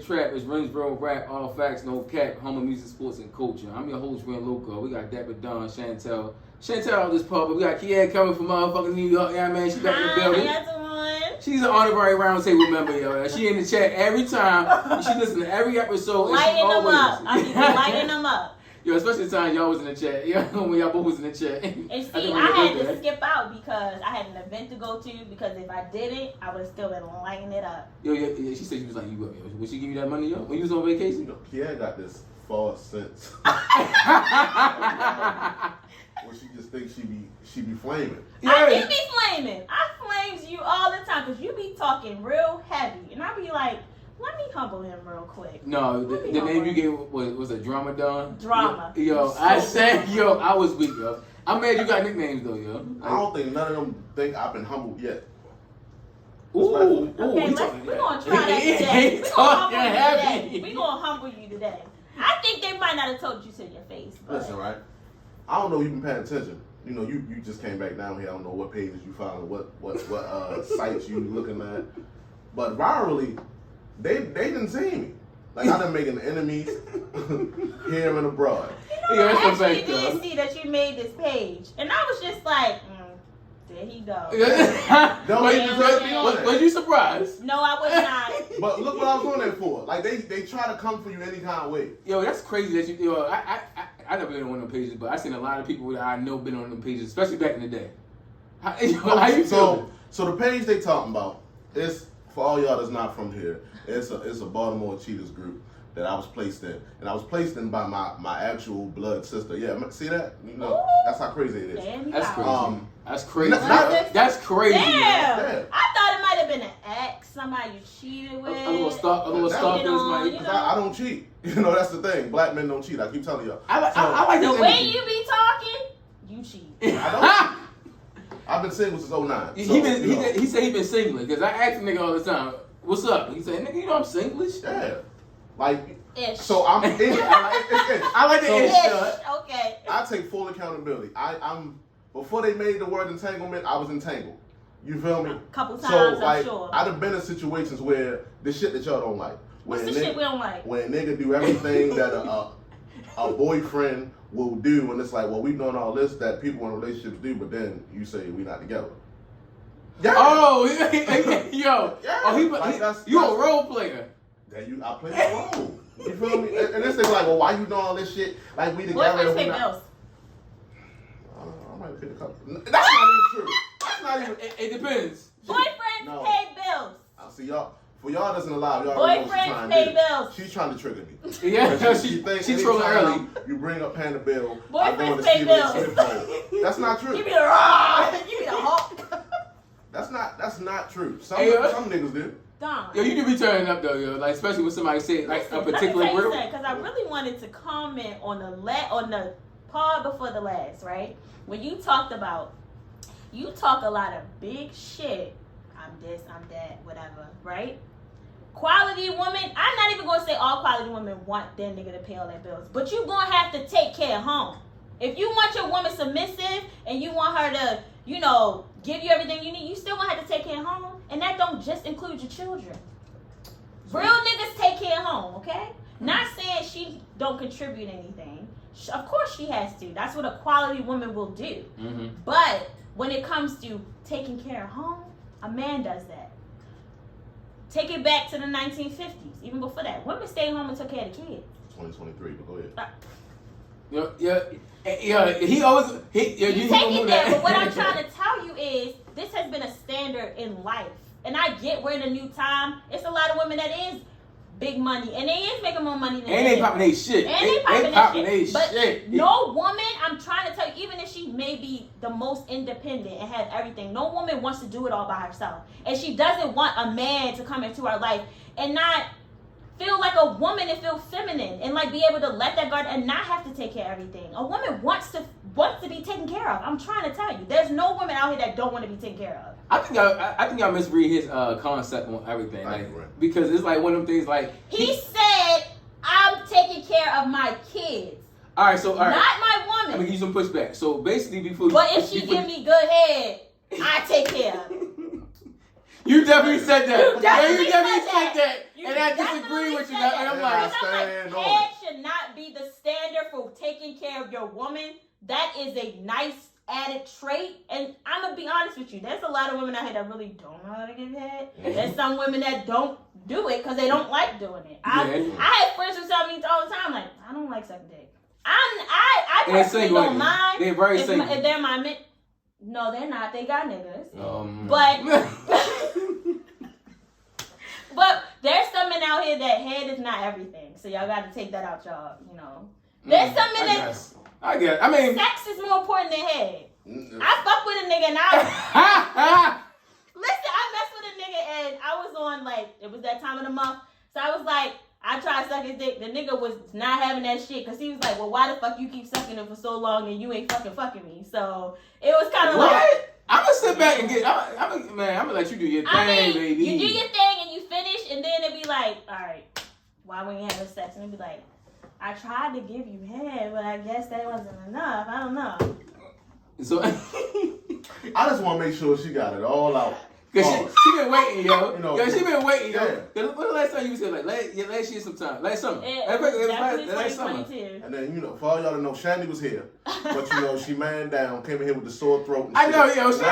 trap. It's Rin's Real Rap, all facts, no cap, home of music, sports, and culture. I'm your host, Rin Loco. We got Dapper Don, Shantel on this pub, but we got Kia coming from motherfucking New York. Yeah, man, she back in the building. She's an honorary Roundtable member, yo. She in the chat every time. She listen to every episode. Lighting them up. I'm lighting them up. Yo, especially the time y'all was in the chat. Yeah, when y'all both was in the chat. And see, I had to skip out because I had an event to go to. Because if I didn't, I would have still been lighting it up. Yo, yeah. She said she was like, you up, yo. Would she give you that money, yo? When you was on vacation? You know, Pierre got this false sense. Where she just thinks she be flaming. Yeah. I do be flaming. I flames you all the time because you be talking real heavy. And I be like, let me humble him real quick. No, the name you gave was a Drama Don? Drama. Yo, I said, yo, I was weak, yo. I'm mad you got nicknames, though, yo. I don't think none of them think I've been humbled yet. Okay, we're going to try that today. We're going to humble you today. We're going to humble you today. I think they might not have told you to your face. But... Listen, right? I don't know if you've been paying attention. You know, you just came back down here. I don't know what pages you following, what sites you looking at. But virally, they didn't see me. Like, I done making enemies here and abroad. You know, I actually did see that you made this page. And I was just like, there he go. Was you surprised? No, I was not. But look what I was on there for. Like, they try to come for you any kind of way. Yo, that's crazy that you, yo, I never been on one of them pages, but I seen a lot of people that I know been on them pages, especially back in the day. How you feel? So the page they talking about is, for all y'all that's not from here, it's a Baltimore Cheetahs group that I was placed in. And I was placed in by my actual blood sister. Yeah, see that? You know, that's how crazy it is. Damn, that's crazy. That's crazy. That's crazy. Damn. Yeah. I thought it might have been an ex, somebody you cheated with. A little stalker. I don't cheat. You know, that's the thing. Black men don't cheat. I keep telling y'all. I like the way you be talking, you cheat. I don't. I've been single since 09. He said he been single because I ask the nigga all the time, what's up? He said, nigga, you know I'm singlish. Yeah. Like, ish. So I'm ish. I like the ish. Okay. I take full accountability. I'm before they made the word entanglement, I was entangled. You feel me? A couple times, so, like, I'm sure. I've been in situations where the shit that y'all don't like. What's the shit we don't like? When a nigga do everything that a boyfriend will do, and it's like, well, we've done all this that people in relationships do, but then you say we not together. Yeah. Oh, yo. Yeah. Oh, you a role player. I play my role. You feel me? And this is like, well, why you doing all this shit? Like, we together. Boyfriends pay bills. I might have paid a couple. That's not even true. That's not even. It depends. Boyfriends pay bills. I see y'all. For y'all that's in the live, y'all boyfriends pay bills. She's trying to trigger me. Yeah, she trolling early. You bring up paying the bill. Boyfriends pay bills. That's not true. Give me the raw. Give me the hawk. That's not true. Some niggas do. Don. Yo, you do be turning up though, yo. Like especially when somebody say like a particular word. Because I really wanted to comment on the pod before the last, right? When you talk a lot of big shit. I'm this, I'm that, whatever, right? Quality woman, I'm not even gonna say all quality women want their nigga to pay all their bills, but you gonna have to take care of home. If you want your woman submissive and you want her to, you know, give you everything you need, you still gonna have to take care of home. And that don't just include your children. Real niggas take care of home, okay? Not saying she don't contribute anything. Of course she has to. That's what a quality woman will do. Mm-hmm. But when it comes to taking care of home, a man does that. Take it back to the 1950s, even before that. Women stayed home and took care of the kids. 2023, but go ahead. He always you take it there, but what I'm trying to tell you is this has been a standard in life. And I get we're in a new time. It's a lot of women that is big money, and they is making more money than and they popping they shit. And they popping their shit. But shit. No woman, I'm trying to tell you, even if she may be the most independent and have everything, no woman wants to do it all by herself. And she doesn't want a man to come into her life and not feel like a woman and feel feminine and like be able to let that guard and not have to take care of everything. A woman wants to be taken care of. I'm trying to tell you, there's no woman out here that don't want to be taken care of. I think y'all misread his concept on everything, like because it's like one of them things. Like he said, "I'm taking care of my kids." All right, not my woman. I'm gonna give you some pushback. So basically, but if she give me good head, I take care of it. You definitely said that. You definitely said that. And I disagree with you. And I'm like, head should not be the standard for taking care of your woman. That is a nice added trait. And I'm going to be honest with you. There's a lot of women out here that really don't know how to give head. There's some women that don't do it because they don't like doing it. I have friends who tell me all the time, like, I don't like sucking dick. I personally don't mind. They're very single. If they're my men. No, they're not. They got niggas. But but there's some men out here that head is not everything. So y'all got to take that out, y'all. You know, there's some men that I get it. I mean, sex is more important than head. I fuck with a nigga and I listen. I messed with a nigga and I was on like it was that time of the month, so I was like. I tried to suck his dick. The nigga was not having that shit because he was like, well, why the fuck you keep sucking it for so long and you ain't fucking me? So it was kind of like. I'm going to sit back and get. I'm going to let you do your thing, baby. You do your thing and you finish and then it'd be like, all right, why we ain't having sex? And it'd be like, I tried to give you head, but I guess that wasn't enough. I don't know. So I just want to make sure she got it all out. Cause she been waiting, yo. You know, yo, she been waiting, yo. Yeah. When the last time you said like last year sometime, last summer, last summer. And then for all y'all to know, Shandy was here, but she man down, came in here with the sore throat. And I know, yo. She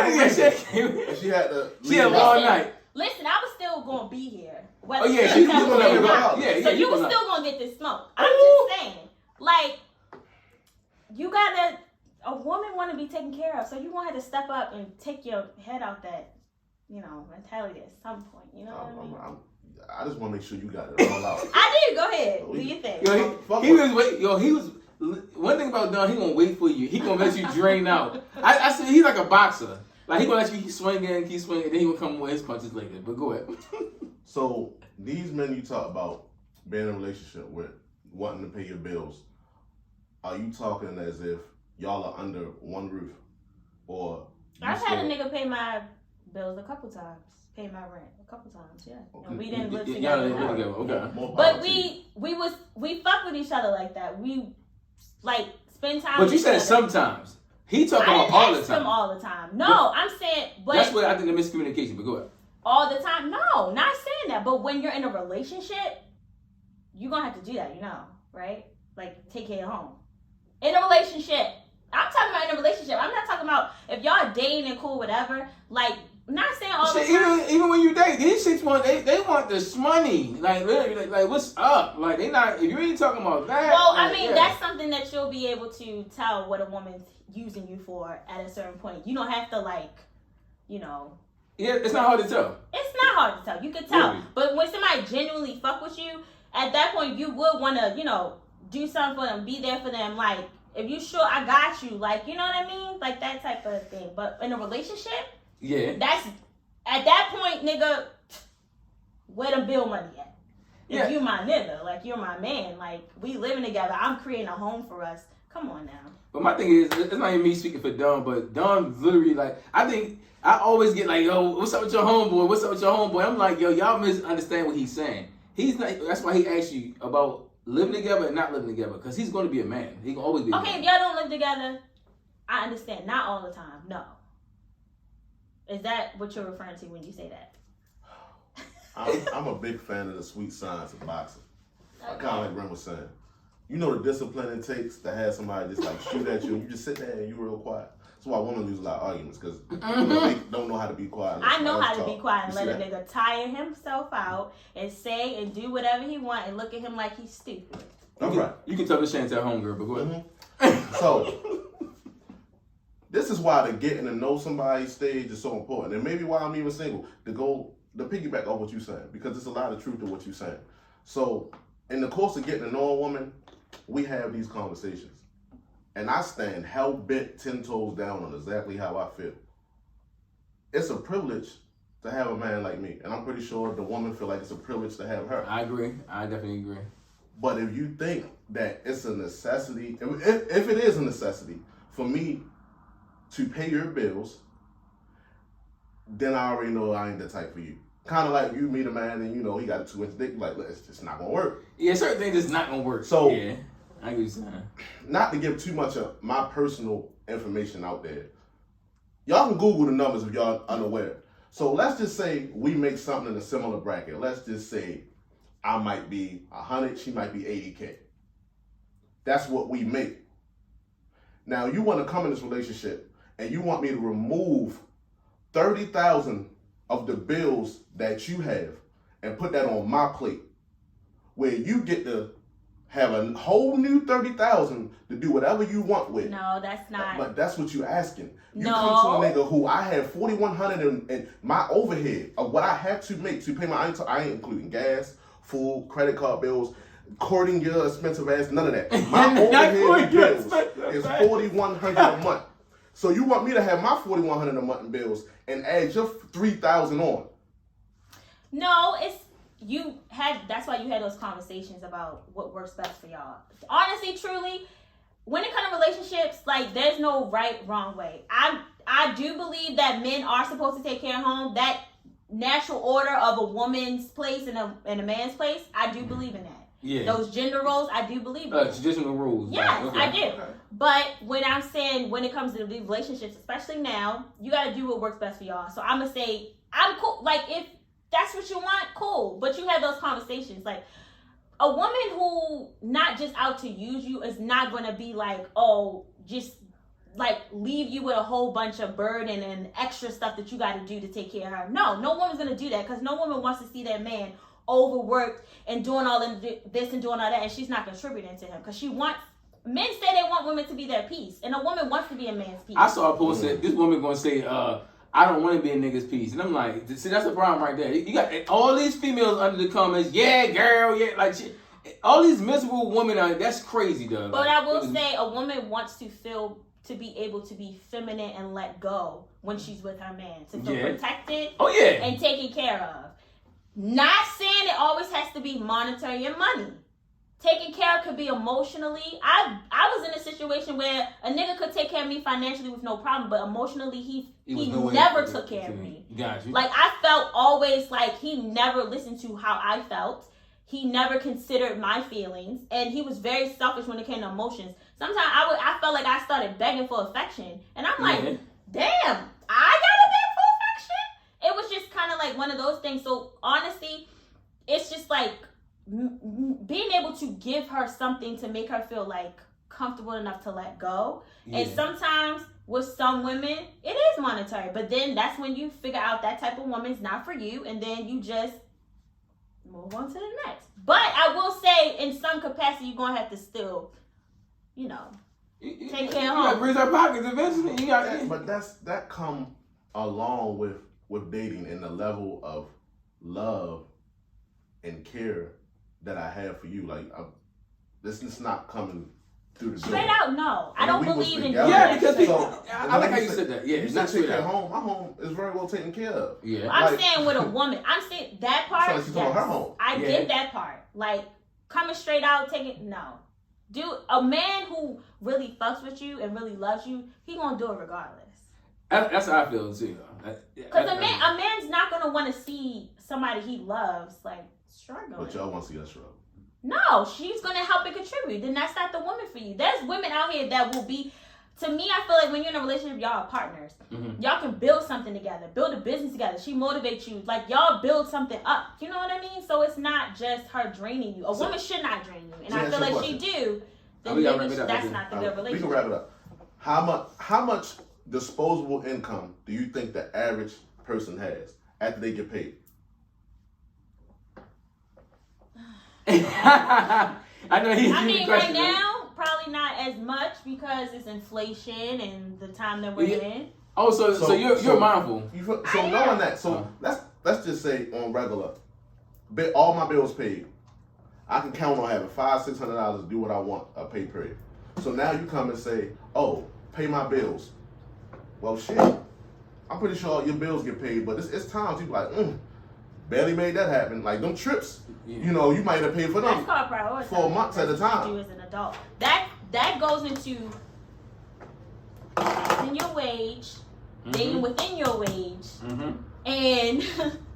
had to. She had a long night. Listen, I was still gonna be here. Oh yeah, she was gonna go. So you was still gonna get this smoke. I'm just saying, like, a woman want to be taken care of, so you want her to step up and take your head out that. Mentality at some point. You know what I mean? I just want to make sure you got it all out. I did. Go ahead. Do your thing. He was waiting. Yo, he was. One thing about Don, he gonna wait for you. He gonna let you drain out. I said he's like a boxer. Like he gonna let you keep swinging, and then he gonna come with his punches later. But go ahead. So these men you talk about being in a relationship with, wanting to pay your bills, are you talking as if y'all are under one roof, or? I've had a nigga pay my bills a couple times. Paid my rent a couple times, yeah. Okay. And we didn't live together. Okay. But we fuck with each other like that. We like spend time. But you said sometimes. He talking about all the time. Him all the time. No, I'm saying. But that's what I think the miscommunication. But go ahead. All the time? No, not saying that. But when you're in a relationship, you're gonna have to do that. Right? Like take care of home. In a relationship, I'm talking about in a relationship. I'm not talking about if y'all dating and cool, whatever. Like. Not saying all the time. Even when you date, these chicks want they want this money. Like literally, like what's up? Like they not. If you ain't talking about that. Well, I mean that's something that you'll be able to tell what a woman's using you for at a certain point. You don't have to Yeah, it's not hard to tell. It's not hard to tell. You can tell. Really? But when somebody genuinely fuck with you, at that point you would want to do something for them, be there for them. Like if you sure I got you, like you know what I mean, like that type of thing. But in a relationship. Yeah. That's at that point, nigga, where the bill money at? If you my nigga, like you're my man, like we living together, I'm creating a home for us. Come on now. But my thing is, it's not even me speaking for Don, but Don literally I think I always get like, yo, what's up with your homeboy? What's up with your homeboy? I'm like, yo, y'all misunderstand what he's saying. He's not. That's why he asked you about living together and not living together, because he's going to be a man. He can always be. Okay, if y'all don't live together, I understand. Not all the time. No. Is that what you're referring to when you say that? I'm a big fan of the sweet science of boxing. Okay. Kind of like Rin was saying. You know the discipline it takes to have somebody just shoot at you and you just sit there and you real quiet. That's why women lose a lot of arguments, because they don't know how to be quiet. I know how to be quiet and let a nigga tire himself out and say and do whatever he want and look at him like he's stupid. That's right. You can tell the Shantel homegirl, but go ahead. Mm-hmm. So this is why the getting to know somebody stage is so important, and maybe why I'm even single, to piggyback off what you're saying, because there's a lot of truth to what you're saying. So in the course of getting to know a woman, we have these conversations, and I stand hell bent 10 toes down on exactly how I feel. It's a privilege to have a man like me, and I'm pretty sure the woman feel like it's a privilege to have her. I agree. I definitely agree. But if you think that it's a necessity, if it is a necessity for me to pay your bills, then I already know I ain't the type for you. Kind of like you meet a man and he got a 2-inch dick, like it's just not gonna work. Yeah, certain things is not gonna work. So yeah, I get what you're saying. Not to give too much of my personal information out there. Y'all can Google the numbers if y'all unaware. So let's just say we make something in a similar bracket. Let's just say I might be 100, she might be 80K. That's what we make. Now you want to come in this relationship and you want me to remove 30,000 of the bills that you have and put that on my plate, where you get to have a whole new 30,000 to do whatever you want with. No, that's not. But that's what you're asking. You No. come to a nigga who I have 4,100 and my overhead of what I have to make to pay my. I ain't including gas, food, credit card bills, courting your expensive ass, none of that. My overhead bills is 4,100 a month. So you want me to have my 4,100 a month in bills and add your 3,000 on? No, that's why you had those conversations about what works best for y'all. Honestly, truly, when it comes to relationships, like, there's no right, wrong way. I do believe that men are supposed to take care of home. That natural order of a woman's place and a man's place, I do believe in that. Yeah. Those gender roles, I do believe in. Traditional rules. Yes, okay. I do. Okay. But when I'm saying, when it comes to the relationships, especially now, you got to do what works best for y'all. So I'm going to say, I'm cool. Like, if that's what you want, cool. But you have those conversations. Like, a woman who not just out to use you is not going to be like, oh, just like leave you with a whole bunch of burden and extra stuff that you got to do to take care of her. No woman's going to do that, because no woman wants to see that man overworked and doing all this and doing all that, and she's not contributing to him, because men say they want women to be their piece, and a woman wants to be a man's piece. I saw a post that this woman gonna say, I don't want to be a nigga's piece. And I'm like, see, that's the problem right there. You got all these females under the comments, yeah, girl, yeah, like, shit. All these miserable women out, that's crazy, though. But I will say, a woman wants to be able to be feminine and let go when she's with her man, to feel protected and taken care of. Not saying it always has to be monetary and money. Taking care of could be emotionally. I was in a situation where a nigga could take care of me financially with no problem, but emotionally he never took care of me. Got you. Like, I felt always like he never listened to how I felt. He never considered my feelings, and he was very selfish when it came to emotions. Sometimes I felt like I started begging for affection, and I'm like, damn, I gotta beg for affection? It was just kind of like one of those things. So honestly, it's just like being able to give her something to make her feel like comfortable enough to let go. And sometimes with some women, it is monetary, but then that's when you figure out that type of woman's not for you, and then you just move on to the next. But I will say, in some capacity, you're gonna have to still, take care of home. You gotta raise our pockets eventually. But that come along with dating and the level of love and care that I have for you. Like, this is not coming through the door. Straight out, no. I don't believe in because people. I like how you said that. Yeah, you said take care of home. My home is very well taken care of. Yeah. I'm saying with a woman. I'm saying that part. So she's on her home. I get that part. Like, coming straight out, taking no. Dude, a man who really fucks with you and really loves you, he gonna do it regardless. That's how I feel too. Because a man's not gonna want to see somebody he loves like struggling. But y'all want to see us struggle. No, she's gonna help and contribute. Then that's not the woman for you. There's women out here that will be. To me, I feel like when you're in a relationship, y'all are partners. Mm-hmm. Y'all can build something together, build a business together. She motivates you. Like, y'all build something up. You know what I mean? So it's not just her draining you. A woman should not drain you. And I feel like she do. Then maybe that's not the good relationship. We can wrap it up. How much disposable income do you think the average person has after they get paid? Right now, probably not as much because it's inflation and the time that we're in. Oh, so you're mindful. Knowing that, let's just say on regular, all my bills paid. I can count on having $500-$600 to do what I want a pay period. So now you come and say, oh, pay my bills. Well, shit. I'm pretty sure all your bills get paid, but it's times you be like, barely made that happen. Like, them trips, you might have paid for them for months at a time. You as an adult. That goes into in your wage, dating within your wage, and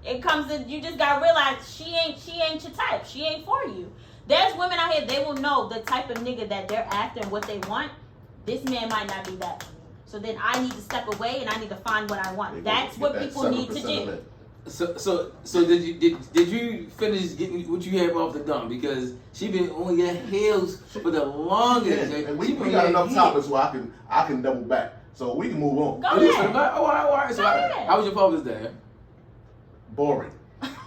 it comes to you just gotta realize she ain't your type. She ain't for you. There's women out here, they will know the type of nigga that they're after and what they want. This man might not be that for me. So then I need to step away and I need to find what I want. That's what people need to do. So did you finish getting what you have off the dump? Because she been on your heels for the longest. Yeah, and we got enough topics where I can double back. So we can move on. Go ahead. Oh, all right. So how was your Father's Day? Boring.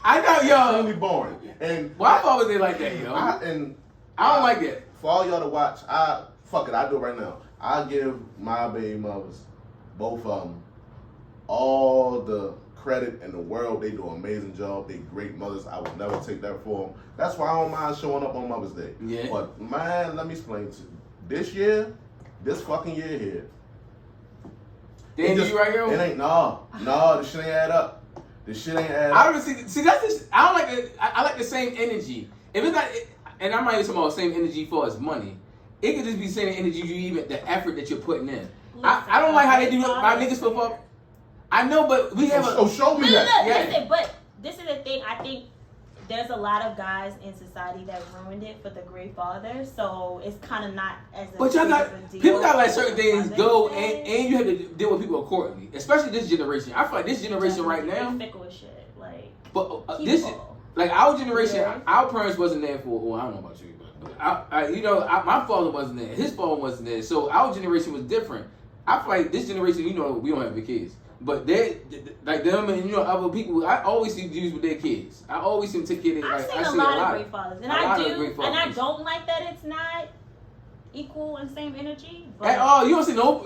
I know, yo. Extremely boring. And why Father's Day like that, yo? I don't like that. For all y'all to watch, I do it right now. I give my baby mothers, both of them, all the credit in the world. They do an amazing job. They great mothers. I would never take that for them. That's why I don't mind showing up on Mother's Day. Yeah. But man, let me explain to you. This fucking year here. Then you right here? It ain't no. This shit ain't add up. I don't see that's just, I don't like the I like the same energy. If it's not, and I'm not even talking about same energy for as money. It could just be the same energy you even the effort that you're putting in. I don't like how they do my niggas football. I know, but we have show me that. Listen, but this is the thing. I think there's a lot of guys in society that ruined it for the great father, so it's kind of not as a but y'all got people got like certain things go, and you have to deal with people accordingly, especially this generation. I feel like this generation right now, fickle as shit. Like, but this like our generation, our parents wasn't there for. Well, I don't know about you, but my father wasn't there, his father wasn't there, so our generation was different. I feel like this generation, we don't have the kids. But they, like them and other people, I always see dudes with their kids. I always see them take care of their I've seen a lot of great fathers, and I don't like that it's not equal and same energy. But at all, you don't see no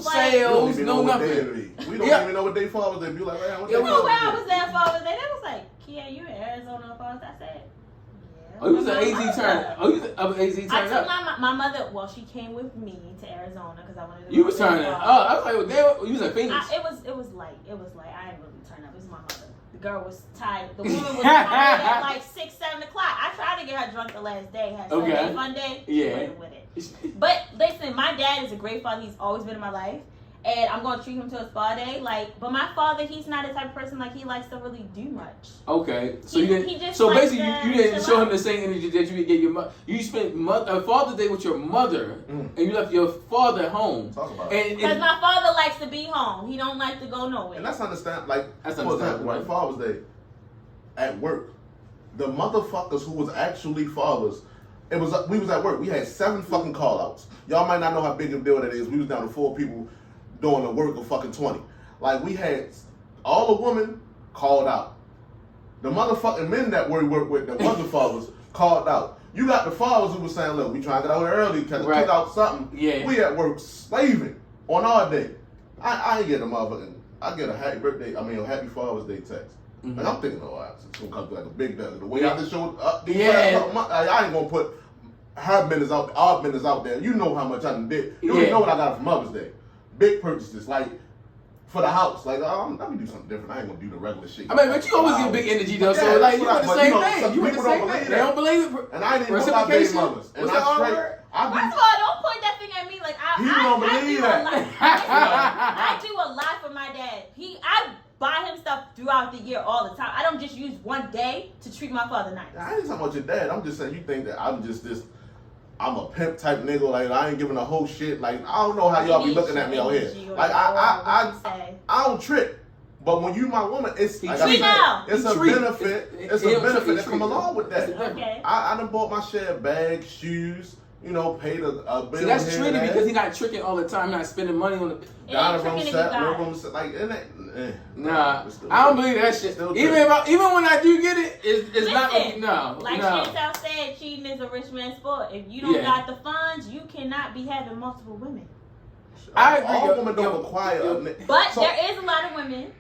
sales, no nothing. We don't even know what they fathers they be like. Man, what you know where I was there Father's Day? They was like, Kia, you in Arizona Father's Day? I said, oh, you was an AZ turn. Oh, you was an AZ turn. I took my mother. Well, she came with me to Arizona because I wanted to. You was turning. Oh, I was like, you was in Phoenix. It was light. I didn't really turn up. It was my mother. The girl was tired. The woman was tired at like 6, 7 o'clock. I tried to get her drunk the last day. Had Sunday fun day. She wasn't with it. But listen, my dad is a great father. He's always been in my life. And I'm gonna treat him to a spa day, but my father, he's not the type of person he likes to really do much. Okay, so he didn't you didn't show him the same energy that you would get your mother. You spent Father's Day with your mother, and you left your father at home. Talk about it. Because my father likes to be home. He don't like to go nowhere. And that's understandable. For example, right? Father's Day at work, the motherfuckers who was actually fathers. We was at work. We had 7 fucking call outs. Y'all might not know how big a deal that is. We was down to 4 people doing the work of fucking 20. We had all the women called out. The motherfucking men that we work with, that wasn't fathers, called out. You got the fathers who was saying, look, we trying to get out here early because kick out something. Yeah. We at work slaving on our day. I ain't get a motherfucking, I get a happy birthday, a happy Father's Day text. Mm-hmm. And I'm thinking, it's going to come like a big deal. The way I just showed up, I ain't going to put our business out there. You know how much I done did. You already know what I got for Mother's Day. Big purchases, for the house. Let me do something different. I ain't gonna do the regular shit. But you always get big energy though. So you want the same thing. You want the same thing. They don't believe it. And I ain't even know my baby mothers. And First of all, don't point that finger at me. I do a lot for my dad. I buy him stuff throughout the year all the time. I don't just use one day to treat my father nice. I ain't talking about your dad. I'm just saying you think that I'm just this. I'm a pimp type nigga, I ain't giving a whole shit. I don't know how y'all be looking at me out here. I don't trip. But when you my woman, it's like it's a benefit. It's a benefit that come along with that. Okay. I done bought my share of bags, shoes, paid a bill. See, that's treated because he not tricking all the time, not spending money on the room set, nah, I don't believe that shit. Even when I do get it, it's not Shantel said, cheating is a rich man's sport. If you don't got the funds, you cannot be having multiple women. I agree. All women don't require. But there is a lot of women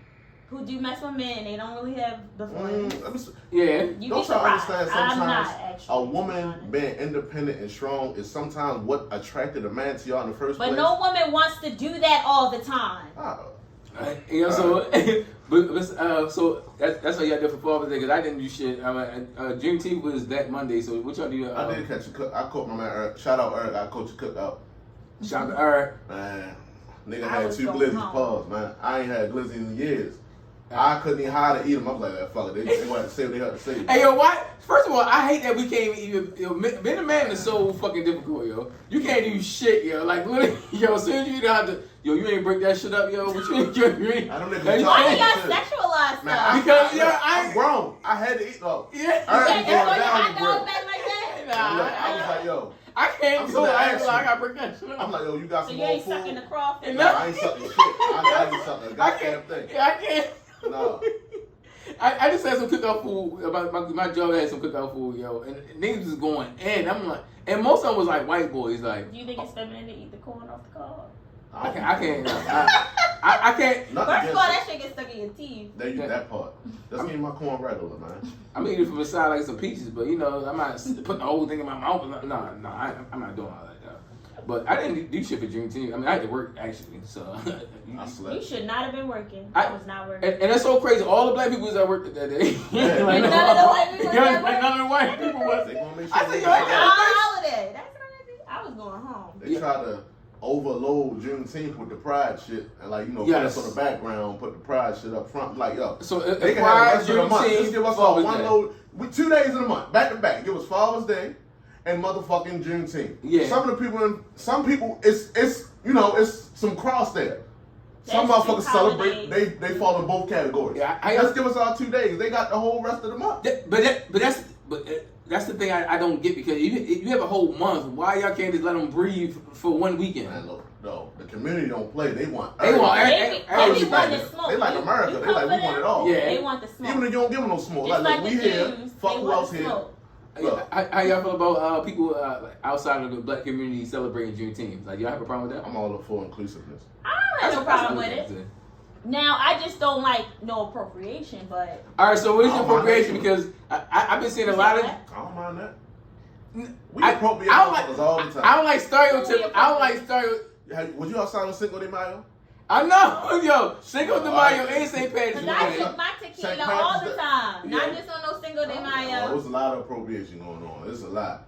who do mess with men. They don't really have the funds. Don't y'all understand? Sometimes a woman being independent and strong is sometimes what attracted a man to y'all in the first place. But no woman wants to do that all the time. So that's what y'all did for Father's Day because I didn't do shit. Juneteenth was that Monday. So what y'all do? I did catch a cook. I caught my man Eric. Shout out Eric. I coached a cookout. Shout out to Eric. Man, nigga had 2 glizzies. Pause, man. I ain't had glizzies in years. I couldn't even hide to eat them. I was like, fuck it. They want to say what they had to say. Hey, yo, why? First of all, I hate that we can't even. Yo, being a man is so fucking difficult, yo. You can't do shit, yo. Like, literally, yo, as soon as you have to, yo, you ain't break that shit up, yo. But you ain't. I don't know. Why do y'all sexualize stuff? Because, yo, I'm grown. I had to eat though. Yeah. I You had can't to just go throw your down hot the dog grill. back like that? I was like, yo. I can't do it. I gotta break that shit up. I'm like, yo, you got So some you more ain't food? sucking the crawfish? No, I ain't sucking shit. I ain't sucking a goddamn thing. Yeah, I can't. No. I just had some cookout food. About my job had some cookout food, yo, and niggas was going in. I'm like, and most of them was like white boys, like. Do you think it's feminine to eat the corn off the cob? I can't. I can't. First of all, that shit gets stuck in your teeth. They use that part. Just give me my corn regular, man. I'm eating it from the side like some peaches, but you know, I'm not putting the whole thing in my mouth. No, I'm not doing all that. But I didn't do shit for Juneteenth. I mean, I had to work actually, so. I slept. You should not have been working. I was not working. And that's so crazy. All the black people was at work that day. Yeah. Like, none of the white people was at work. None of the white people was. They gonna make sure I they think get y'all that. Holiday. That's crazy. I was going home. They try to overload Juneteenth with the pride shit and like, you know, Yes. put us on the background, put the pride shit up front. Like, yo, So they can Pride, have the rest of the month. Just give us all Father's one Day. load with 2 days in the month, back to back. Give us Father's Day and motherfucking Juneteenth. Yeah. Some people, it's you know, it's some cross there. Some That's motherfuckers two celebrate. holidays. They fall in both categories. Yeah, Let's give us all 2 days. They got the whole rest of the month. That's the thing I don't get, because you have a whole month. Why y'all can't just let them breathe for one weekend? Man, look, no, the community don't play. They want. They want everything. They want They the smoke. They like America. They like, we want it all. Yeah. They want the smoke. Even if you don't give them no smoke, Just like, look, the we here. Jews, Fuck they who want else the here. smoke. Look, How y'all feel about people like outside of the black community celebrating Juneteenth? Like, y'all have a problem with that? I'm all up for inclusiveness. I don't have no problem with That's it. Now, I just don't like no appropriation, but... All right, so what is I your don't mind appropriation? that. Because I've been seeing a lot of... I don't mind that. We I appropriate don't motherfuckers all the time. I don't like stereotypes. I don't like stereotypes. Would you outside on Cinco de Mayo? I know, yo. Cinco de Mayo and St. Patrick's Because I Day. drink my tequila St. all Patrick's the Day. time. Not Yeah. just on no Cinco de Oh, Mayo. there's a lot of appropriation going on. There's a lot.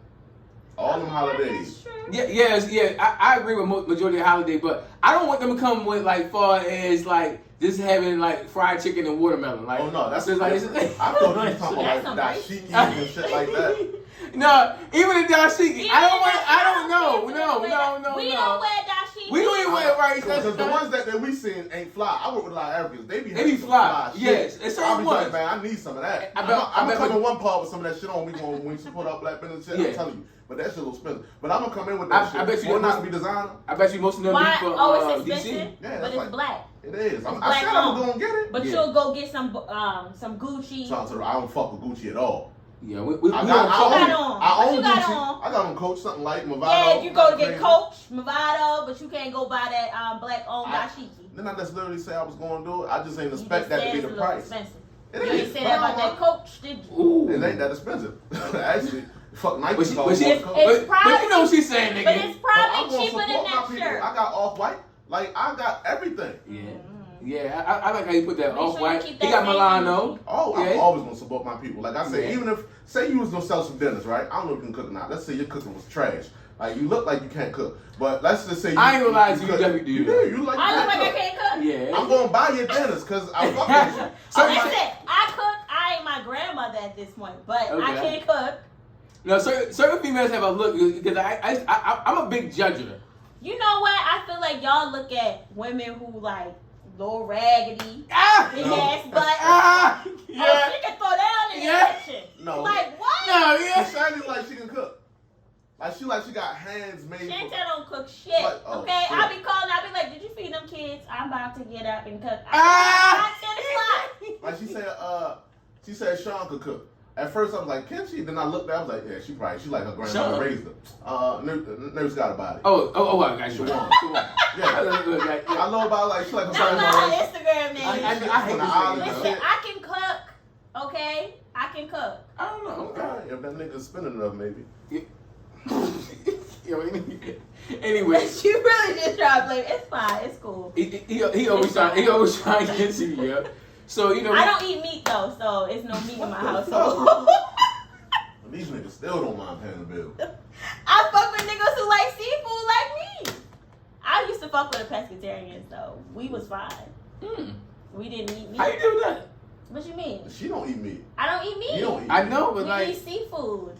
All them holidays. I agree with majority of holiday, but I don't want them to come with like far as like just having like fried chicken and watermelon. Like, Oh no, that's just like. like I thought you were talking That's about some like racist- dashiki and shit like that. No, even the dashiki. I don't know. We No. don't wear dashiki. We don't even wear rice. Because the ones that we seen ain't fly. I work with a lot of Africans. They be They be some fly. shit. Yes, and certain I be ones. like, man, I need some of that. I bet- I'm I gonna bet- come in one part with some of that shit on. We gonna when we support our black business shit. Yeah. I'm telling you, but that shit will expensive. But I'm gonna come in with that shit. I bet you Will that not most- be designer. I bet you most of them Why? be for Oh, it's DC. expensive, Yeah, but that's it's like- black. It is. I black said I'm owned. gonna get it. But Yeah. you'll go get some Gucci. I don't fuck with Gucci at all. Yeah, we I don't got fuck got with- on? I What own you got Gucci. on? I got on Coach something like Movado. Yeah, you go to get Crazy. Coach, Movado, but you can't go buy that black owned dashiki. Didn't I just literally say I was going to do it? I just ain't You expect just that said to be it's the a little price. expensive. It You is. ain't say that about that Coach, did you? Ooh. It ain't that expensive. Actually, fuck Nike. But she- cost but she- more than Coach. It's But you know what she's saying, nigga. But it's But I'm probably gonna cheaper than support my that people. shirt. I got off-white. Like, I got everything. Yeah, I like how you put that Make sure off you white. keep He got that Milano. Oh, Yeah. I'm always going to support my people. Like I said, Yeah. even if, say you was going to sell some dinners, right? I don't know if you can cook or not. Let's say your cooking was trash. Like, you look like you can't cook. But let's just say you I ain't gonna lie to you, cook. definitely do You that. You like I you look like I can't can't cook. Yeah. I'm going to buy your dinners because I fuck with you. So Listen, I cook. I ain't my grandmother at this point, but I Okay. can't cook. No, certain females have a look because I'm a big judger. You know what? I feel like y'all look at women who like little raggedy, big No. ass butt. Ah, Oh, yeah. she can throw down in Yeah. that shit. No. Like what? No, yeah. Shiny like she can cook. Like she got hands made Shantel for... don't cook shit. Like, oh, okay, shit. I be calling. I be like, "Did you feed them kids? I'm about to get up and cook." Ah. Like she said Sean could cook. At first I was like, can she? Then I looked at her, I was like, yeah, she like her grandmother Sean? raised her. Nurse got about it. Oh, I got you. Shawan. Yeah. I know about like she like her That's not grandmother. her Instagram name. I hate From the this island thing, and Listen, shit. I can cook. Okay, I can cook. I don't know. Okay, if that nigga's spinning enough, maybe. Yo, anyway, She really just try to blame. It's fine. It's cool. he always trying to get to you. Yeah. So you know. I don't eat meat though, so it's no meat in my household. These niggas still don't mind paying the bill. I fuck with niggas who like seafood like me. I used to fuck with the pescatarians though. We was fine. We didn't eat meat. How you do that? What you mean? She don't eat meat. I don't eat meat. You don't eat I meat. know, but we like. eat seafood.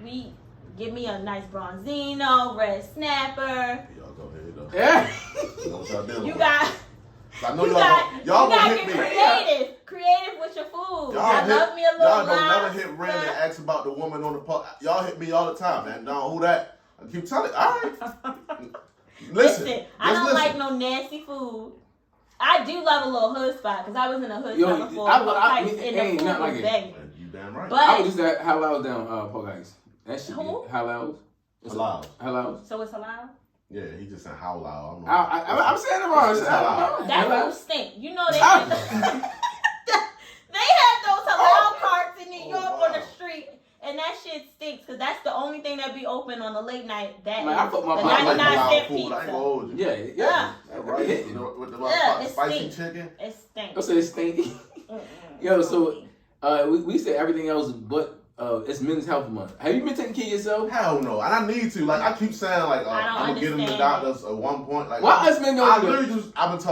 We give me a nice bronzino, red snapper. Y'all go ahead though. Yeah. You know what y'all doing? You got. I know You y'all gonna gotta hit get me. creative with your food. Y'all I love me a little Y'all don't never lobster. hit Ren and ask about the woman on the pod. Y'all hit me all the time, man. No, who that? I keep telling. All right. Listen. I don't listen. like no nasty food. I do love a little hood spot because I was in a hood spot before. I and the ain't food not like was it. banging. You damn right. But I was just at Halal down Park Heights. That shit. Who? Halal. Halal. Halal. So it's halal? Yeah, he just said how loud. I'm saying it wrong. It's halal. That food stink. You know they have those halal carts in New York on the street. And that shit stinks because that's the only thing that be open on the late night. That Man, I put my the mouth like 99 halal cent food. pizza. I ain't gonna hold you. Yeah. That right. With the it spicy stinks. chicken. It stinks. Don't say it's stinky. Yo, so we said everything else, but it's Men's Health Month. Have you been taking care of yourself? Hell no, and I need to. Like I keep saying, like I'm gonna get him the doctors at one point. Like why us men I don't do literally it? just I was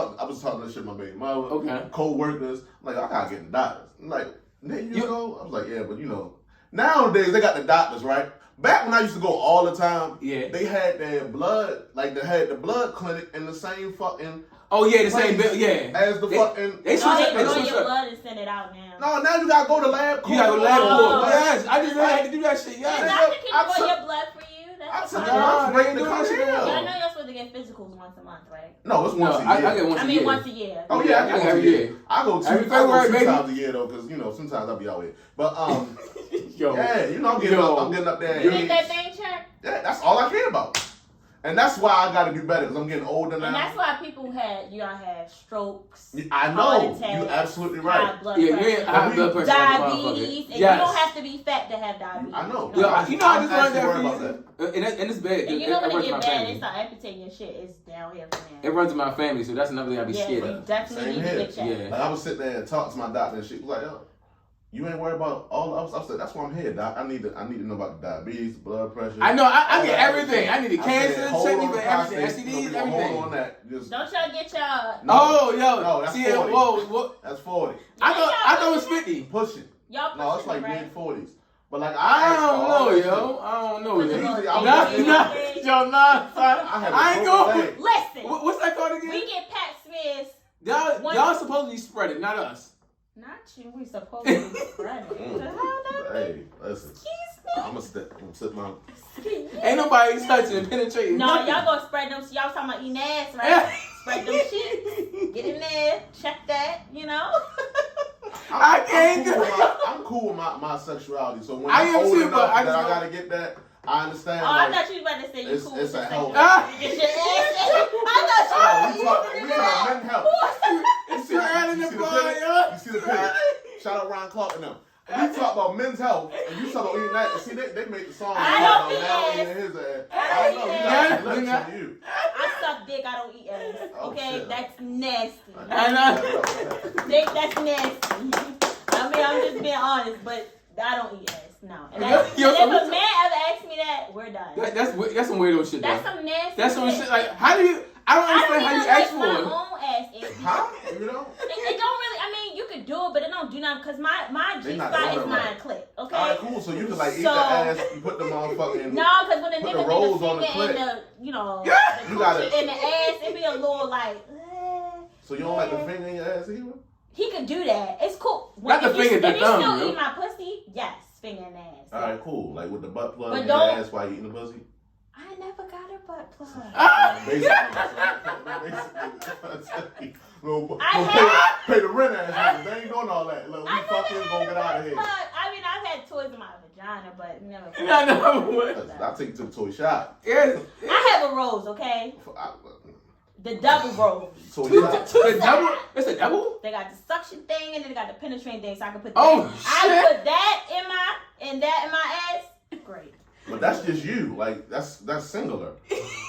talking this shit to my baby mother, Okay. co-workers. I'm like I gotta get the doctors. I'm like you go. I was like yeah, but you know nowadays they got the doctors right. Back when I used to go all the time, Yeah. they had their blood, like they had the blood clinic in the same fucking. Oh yeah, the same bill. Yeah. As the fucking. They No, they switch draw up. your blood and send it out now. No, now you gotta go to lab. You gotta go lab Oh. court. Yes, I just had to do that shit. The Yes. doctor I can took- draw your blood for you. I That's took fine. lunch break to they come do that here. shit. Yeah, I know you're supposed to get physicals once a month, right? No, it's once a year. I get once I a mean, year. once a year. Oh yeah, I get every once a year. year. I go Every two February, baby. times a year though, because you know sometimes I'll be out here. But Yo. yeah, you know I'm getting up there. You get that thing checked? Yeah, that's all I care about. And that's why I got to do better because I'm getting older now. And that's why people you gotta have strokes. I know. heart attacks, You're absolutely high right. blood Yeah, you pressure, ain't high blood pressure. diabetes, and you don't have to be fat to have diabetes. I know. Yo, you know I just learned I'm that actually for worried you. And it's bad. And you know when runs it in my get bad, family. they start amputating your shit. It's downhill from It there. runs in my family, so that's another thing I'd be scared You of. definitely Same need to here. get checked. Yeah. Like I was sitting there and talk to my doctor and she was like, yo, you ain't worried about all the other. I said, that's why I'm here, doc. I need to know about the diabetes, blood pressure. I know. I all get that everything. shit. I need a I cancer, said, hold check me on for to everything, prostate. STDs, You know, everything. hold on that. Just, Don't y'all get your no. Oh, yo. No, that's See, 40. whoa. That's 40. I thought it was 50. Pushing. y'all No, it's pushing like it, right? mid 40s. But like I asked for don't all know, that yo. I don't know, Put yo. it on Easy, I'm the not- thing. Yo, nah, son. I ain't broken going. leg. Listen, What's that called again? we get Pat Smears. Y'all supposed to be spreading, not us. Not you. We supposed to be spreading. What the hell that Hey, listen. Excuse me. I'm gonna sit my. Ain't nobody touching, penetrating. No, nothing. y'all gonna spread them. Y'all talking about eating ass, right? Spread them shit. Get in there. Check that. You know. I can't do I'm cool with my sexuality. So when I I'm am old too, enough but I that just I don't- gotta get that, I understand. Oh, I like, thought you was about to say you it's- cool it's with a the health. sexuality. Get your ass in. I thought we you talk was about men's health. It's too early in the You see the bar, picture? yo. You see the picture? Shout out Ron Clark and them. We talk about men's health, and you talk about eating that. See, they made the song. I don't eat now ass. eating his ass. I I don't know eat you ass. got lips on you. I suck dick. I don't eat ass. Oh, Okay, shit. that's nasty. I know. Dick, that's nasty. I mean, I'm just being honest, but I don't eat ass. No. And that's, Yo, and so if what's a man ever asks me that, we're done. That's some weirdo shit, That's though. some nasty. That's some shit. shit. Like, how do you? I don't I understand how don't you even ask like my for it. own ass. Huh? You know? It don't really. I mean, you could do it, but it don't do nothing because my They G not spot doing is it my right. clip. Okay. All right, cool. So you can like eat So- the ass, you put the motherfucking. No, because when a Put nigga the rolls nigga on the finger in clip. the, you know, Yeah. the You gotta- coochie in the ass, it be a little like. So you don't like the finger in your ass either? He could do that. It's cool. Not the If you- finger, the if you thumb, still yo. eat my pussy, yes, finger in the ass. All right, cool. Like with the butt plug But in your don't- ass while you eating the pussy. I never got a butt plug. Basically. No, I pay the rent ass niggas. They ain't doing all that. Look, we I fucking never gonna had get a out of butt here. plug. I mean, I've had toys in my vagina, but never. No. I'll take you to the toy shop. Yes. I have a rose, okay? I- The double rose. Toy The shop. double? It's a double? They got the suction thing and then they got the penetrating thing, so I can put Oh, that. shit. I put that in my ass. Great. But that's just you. Like that's singular.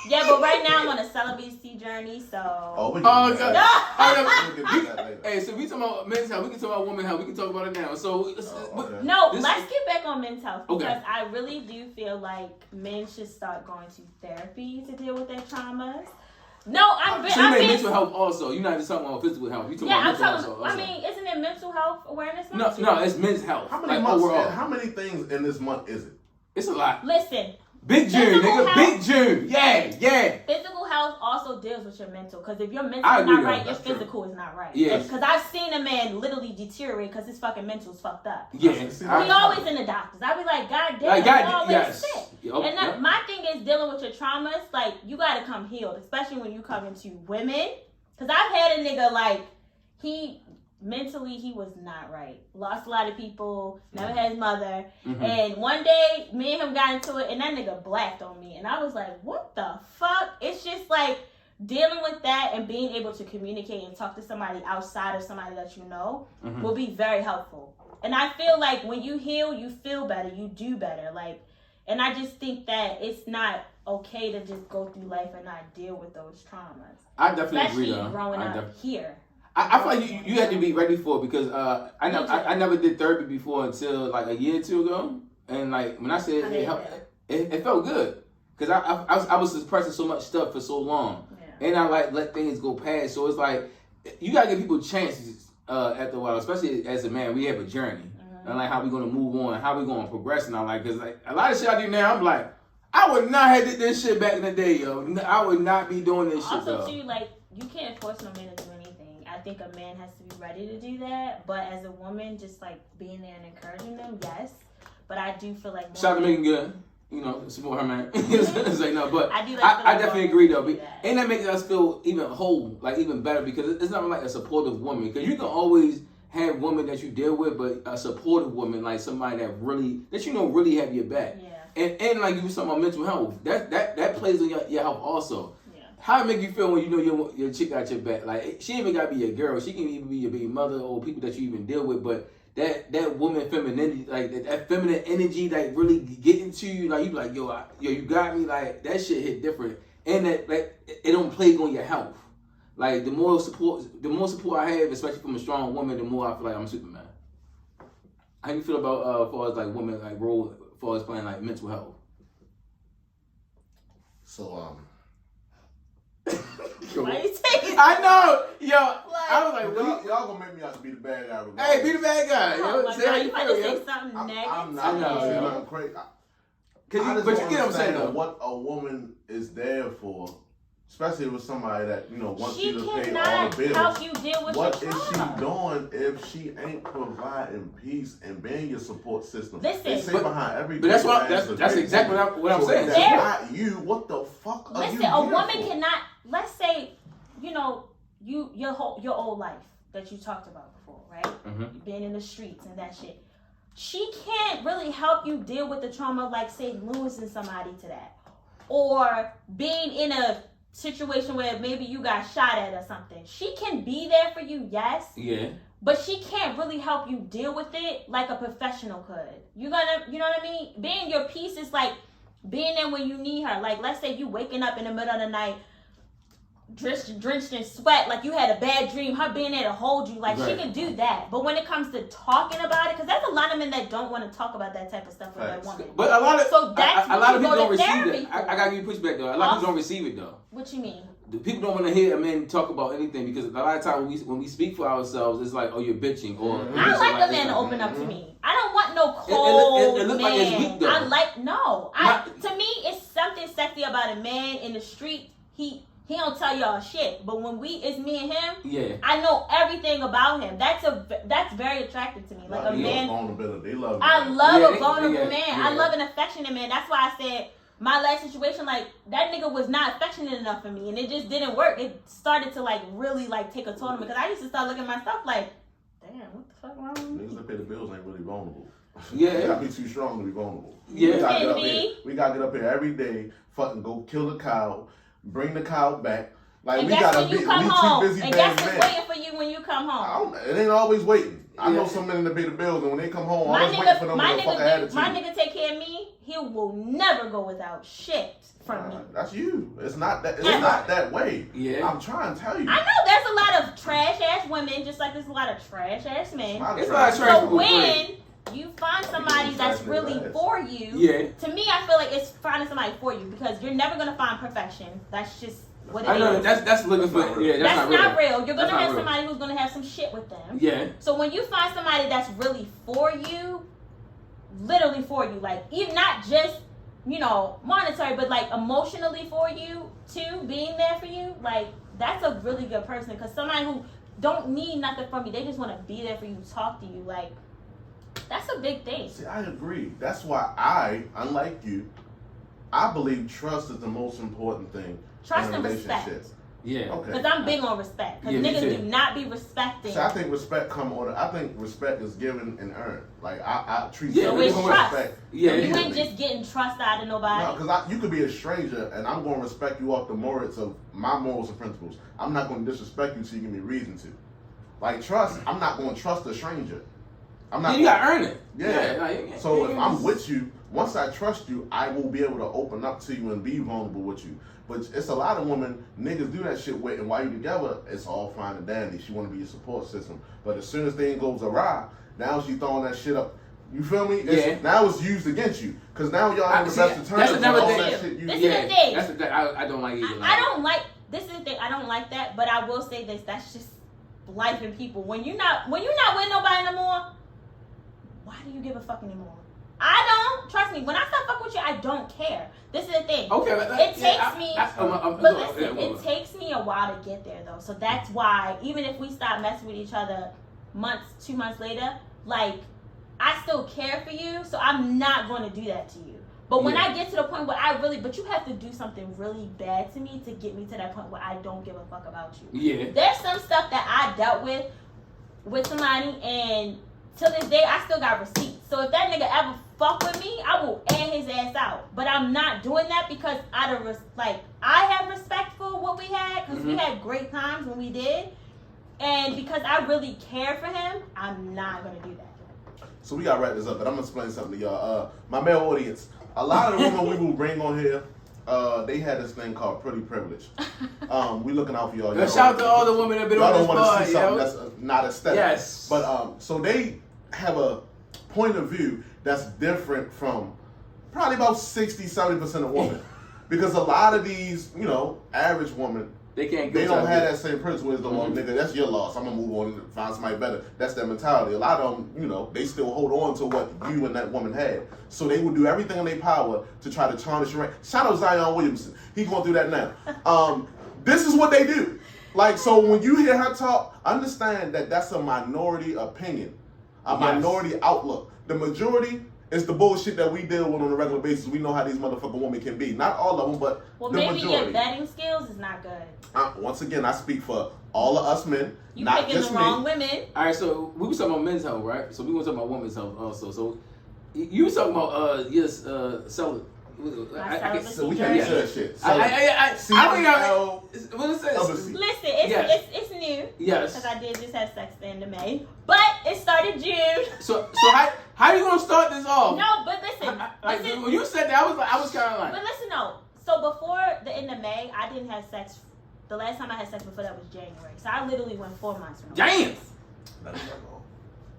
Yeah, but right now I'm on a celibacy journey, so. Oh, we Oh, can do God. that. We can do that later. Hey, so we talking about men's health. We can talk about women's health. We can talk about it now. So, Okay. No, This- let's get back on men's health because Okay. I really do feel like men should start going to therapy to deal with their traumas. No, I'm mean mental health also. You're not just talking about physical health. You talking about mental health also. I mean, isn't it mental health awareness month? No, it's men's health. How many months? Overall. How many things in this month is it? It's a lot. Listen. Big June, nigga. Big June. Yeah. Physical health also deals with your mental. Because if your mental is not right, your physical is not right. Yeah. Because I've seen a man literally deteriorate because his fucking mental's fucked up. Yeah. He always in the doctors. I be like, God damn, he always sick. And my thing is dealing with your traumas. Like, you got to come healed. Especially when you come into women. Because I've had a nigga, like, mentally, he was not right. Lost a lot of people. Never had his mother. Mm-hmm. And one day, me and him got into it, and that nigga blacked on me. And I was like, what the fuck? It's just like dealing with that and being able to communicate and talk to somebody outside of somebody that you know will be very helpful. And I feel like when you heal, you feel better. You do better. Like, and I just think that it's not okay to just go through life and not deal with those traumas. I definitely agree, though. Growing up here. I feel like you have to be ready for it because I never did therapy before until like a year or two ago, and like when I said it helped, it felt good because I was suppressing so much stuff for so long, and I like let things go past. So it's like you gotta give people chances after a while, especially as a man. We have a journey, and like how we gonna move on, how we gonna progress, and I like because like a lot of shit I do now, I'm like I would not have did this shit back in the day, yo. I would not be doing this shit. Also, too, like you can't force no man to do anything. I think a man has to be ready to do that, but as a woman, just like being there and encouraging them, yes. But I do feel like shout out to Megan Good, support her man. It's like no, but I definitely agree though. And that makes us feel even whole, like even better because it's not like a supportive woman. Because you can always have women that you deal with, but a supportive woman like somebody that really have your back. Yeah. And like you were talking about mental health, that plays on your health also. How it make you feel when you know your chick got your back? Like she ain't even gotta be your girl. She can even be your baby mother or people that you even deal with. But that woman femininity, like that feminine energy, like really getting to you. Like you be like, yo, you got me. Like that shit hit different, and that like it don't plague on your health. Like the more support I have, especially from a strong woman, the more I feel like I'm Superman. How you feel about as far as like women like role as far as playing like mental health? So why you taking? I know, yo. I was like, y'all gonna make me have to be the bad guy. Regardless. Hey, be the bad guy. Oh my God, you about to say something negative? I'm not saying nothing crazy. But you get what I'm saying though. What a woman is there for, especially with somebody that wants you to pay all the bills. She cannot help you deal with what your is trauma. she doing if she ain't providing peace and being your support system? Listen, they say behind every. But that's exactly what I'm saying. That's not you. What the fuck are you? Listen, a woman cannot. Let's say, your old life that you talked about before, right? Mm-hmm. Being in the streets and that shit. She can't really help you deal with the trauma of, like, say, losing somebody to that, or being in a situation where maybe you got shot at or something. She can be there for you, yes. Yeah. But she can't really help you deal with it like a professional could. You know what I mean? Being your piece is like being there when you need her. Like, let's say you waking up in the middle of the night, drenched in sweat, like you had a bad dream. Her being there to hold you, like right. She can do that. But when it comes to talking about it, because there's a lot of men that don't want to talk about that type of stuff with their woman. But a lot of people don't receive it. I gotta give you pushback though. A lot of people don't receive it though. What you mean? The people don't want to hear a man talk about anything because a lot of times when we speak for ourselves, it's like, oh, you're bitching. Or I like a man to open up to me. I don't want no cold it look man. Like it's weak, though. To me, it's something sexy about a man in the street. He don't tell y'all shit, but when it's me and him, yeah, I know everything about him. That's very attractive to me. Like a man, vulnerability. They love. I love a vulnerable man. Yeah. I love an affectionate man. That's why I said my last situation, like that nigga was not affectionate enough for me, and it just didn't work. It started to like really like take a toll on me because I used to start looking at myself like, damn, what the fuck wrong with me? Niggas that pay the bills ain't really vulnerable. Yeah, you gotta be too strong to be vulnerable. Yeah, we gotta get up here every day, fucking go kill a cow. Bring the cow back. Like, and we guess gotta when you be come we home. too busy and bad guess what's waiting for you when you come home? It ain't always waiting. I know some men that pay the bills, and when they come home, I was waiting for them to fucking attitude. My nigga take care of me. He will never go without shit from me. That's you. It's not that. It's not that way. Yeah. I'm trying to tell you. I know there's a lot of trash ass women, just like there's a lot of trash ass men. It's a lot of trash people. So when you find somebody that's really for you, to me, I feel like it's finding somebody for you because you're never gonna find perfection. That's just what it is. I know that's looking for. Yeah, that's not real. You're gonna have real. somebody who's gonna have some shit with them. Yeah. So when you find somebody that's really for you, literally for you, like even not just monetary, but like emotionally for you too, being there for you, like that's a really good person. Because somebody who don't need nothing from you, they just want to be there for you, talk to you, like that's a big thing. See, I agree. That's why unlike you, I believe trust is the most important thing. Trust and respect. Yeah. Okay. Because I'm big on respect. Because niggas do not be respecting. So I think respect I think respect is given and earned. Like I treat so it's trust. Respect. Yeah. You ain't just getting trust out of nobody. No, because you could be a stranger and I'm going to respect you off the morals of my morals and principles. I'm not going to disrespect you until you give me reason to. Like trust, I'm not going to trust a stranger. I'm not. You got to earn it. Yeah. So if I'm with you, once I trust you, I will be able to open up to you and be vulnerable with you. But it's a lot of women, niggas do that shit with, and while you together, it's all fine and dandy. She want to be your support system. But as soon as things goes awry, now she throwing that shit up. You feel me? Now it's used against you. Because now y'all have the best of terms. That's another thing. This is the thing. That's the thing. I don't like either. I don't like, this is the thing. I don't like that, but I will say this. That's just life in people. When you're not with nobody no more, why do you give a fuck anymore? I don't. Trust me. When I start fucking with you, I don't care. This is the thing. Okay. It takes me. But listen, it takes me a while to get there, though. So that's why, even if we stop messing with each other 2 months later, like, I still care for you. So I'm not going to do that to you. But when I get to the point where but you have to do something really bad to me to get me to that point where I don't give a fuck about you. Yeah. There's some stuff that I dealt with somebody, and till this day, I still got receipts. So if that nigga ever fuck with me, I will air his ass out. But I'm not doing that because I have respect for what we had, because we had great times when we did. And because I really care for him, I'm not going to do that. So we got to wrap this up, but I'm going to explain something to y'all. My male audience, a lot of the women we will bring on here, they had this thing called pretty privilege. We looking out for y'all. Shout out to all the women that have been on this pod. Y'all don't want to see something that's not aesthetic. Yes. But so they have a point of view that's different from probably about 60-70% of women. Because a lot of these, average women, they don't have that same principle as the one, nigga, that's your loss. I'm going to move on and find somebody better. That's their mentality. A lot of them, they still hold on to what you and that woman had. So they will do everything in their power to try to tarnish your rank. Shout out Zion Williamson. He going through that now. This is what they do. Like, so when you hear her talk, understand that that's a minority opinion, minority outlook. The majority is the bullshit that we deal with on a regular basis. We know how these motherfucking women can be. Not all of them, but the majority. Well, maybe your vetting skills is not good. Once again, I speak for all of us men, you not picking just the wrong me. women. All right, so we were talking about men's health, right? So we were talking about women's health also. So you were talking about So we can't say that shit. What is this? Listen, it's new. Yes. Because I did just have sex the end of May, but it started June. So how you gonna start this off? No, but listen. When you said that, I was kind of like. But listen, no. So before the end of May, I didn't have sex. The last time I had sex before that was January. So I literally went 4 months. Damn.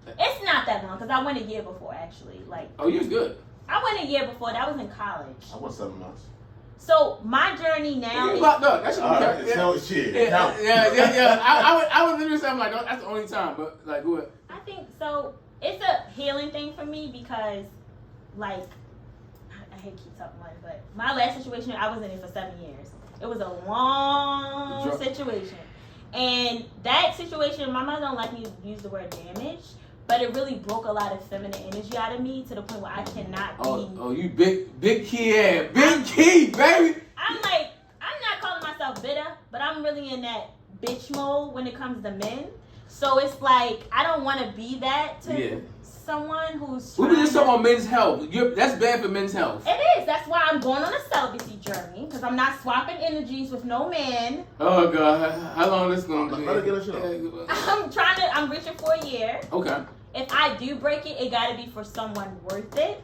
It's not that long because I went a year before actually. Oh, you was good. I went a year before. That was in college. I went 7 months. So my journey now is... That should be I was literally saying, like, that's the only time. But, like, go ahead. I think, so, it's a healing thing for me because, like, I hate to keep talking about it, but my last situation, I was in it for 7 years. It was a long situation. And that situation, my mom don't like me to use the word damage, but it really broke a lot of feminine energy out of me to the point where I cannot be... Oh, you big key ass. Big key, baby! I'm not calling myself bitter, but I'm really in that bitch mode when it comes to men. So it's like, I don't want to be that to someone who's we were just talking about men's health. That's bad for men's health. It is. That's why I'm going on a celibacy journey, because I'm not swapping energies with no man. Oh, God. How long is this going to be? I'm reaching for a year. Okay. If I do break it, it got to be for someone worth it.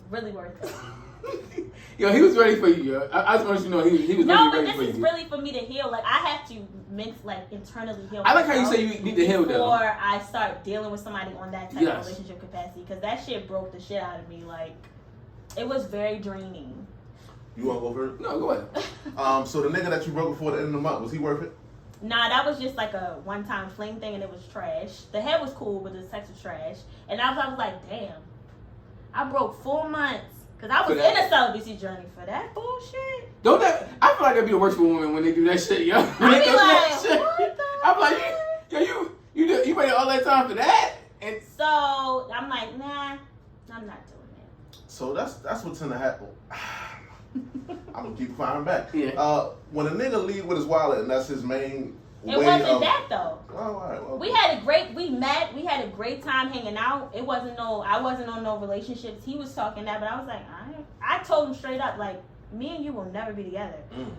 Really worth it. Yo, he was ready for you, yo. I just want you to know he was really ready for you. No, but this is really for me to heal. Like, I have to internally heal. I like how you say you need to heal them before I start dealing with somebody on that type of relationship capacity, because that shit broke the shit out of me. Like, It was very draining. You want to go first? No, go ahead. So the nigga that you broke before the end of the month, was he worth it? Nah, that was just like a one-time fling thing, and it was trash. The head was cool, but the sex was trash. And I was like, damn, I broke 4 months because I was in a celibacy journey for that bullshit. Don't that? I feel like that'd be the worst for women when they do that shit, yo. I be like, what the? I'm like, you waited all that time for that, and so I'm like, nah, I'm not doing that. So that's what's gonna happen. I'm gonna keep firing back. Yeah. When a nigga leave with his wallet and that's his main It way wasn't of, that though. Oh, all right, well, We met, we had a great time hanging out. I wasn't on no relationships. He was talking that, but I was like, I told him straight up, like, me and you will never be together.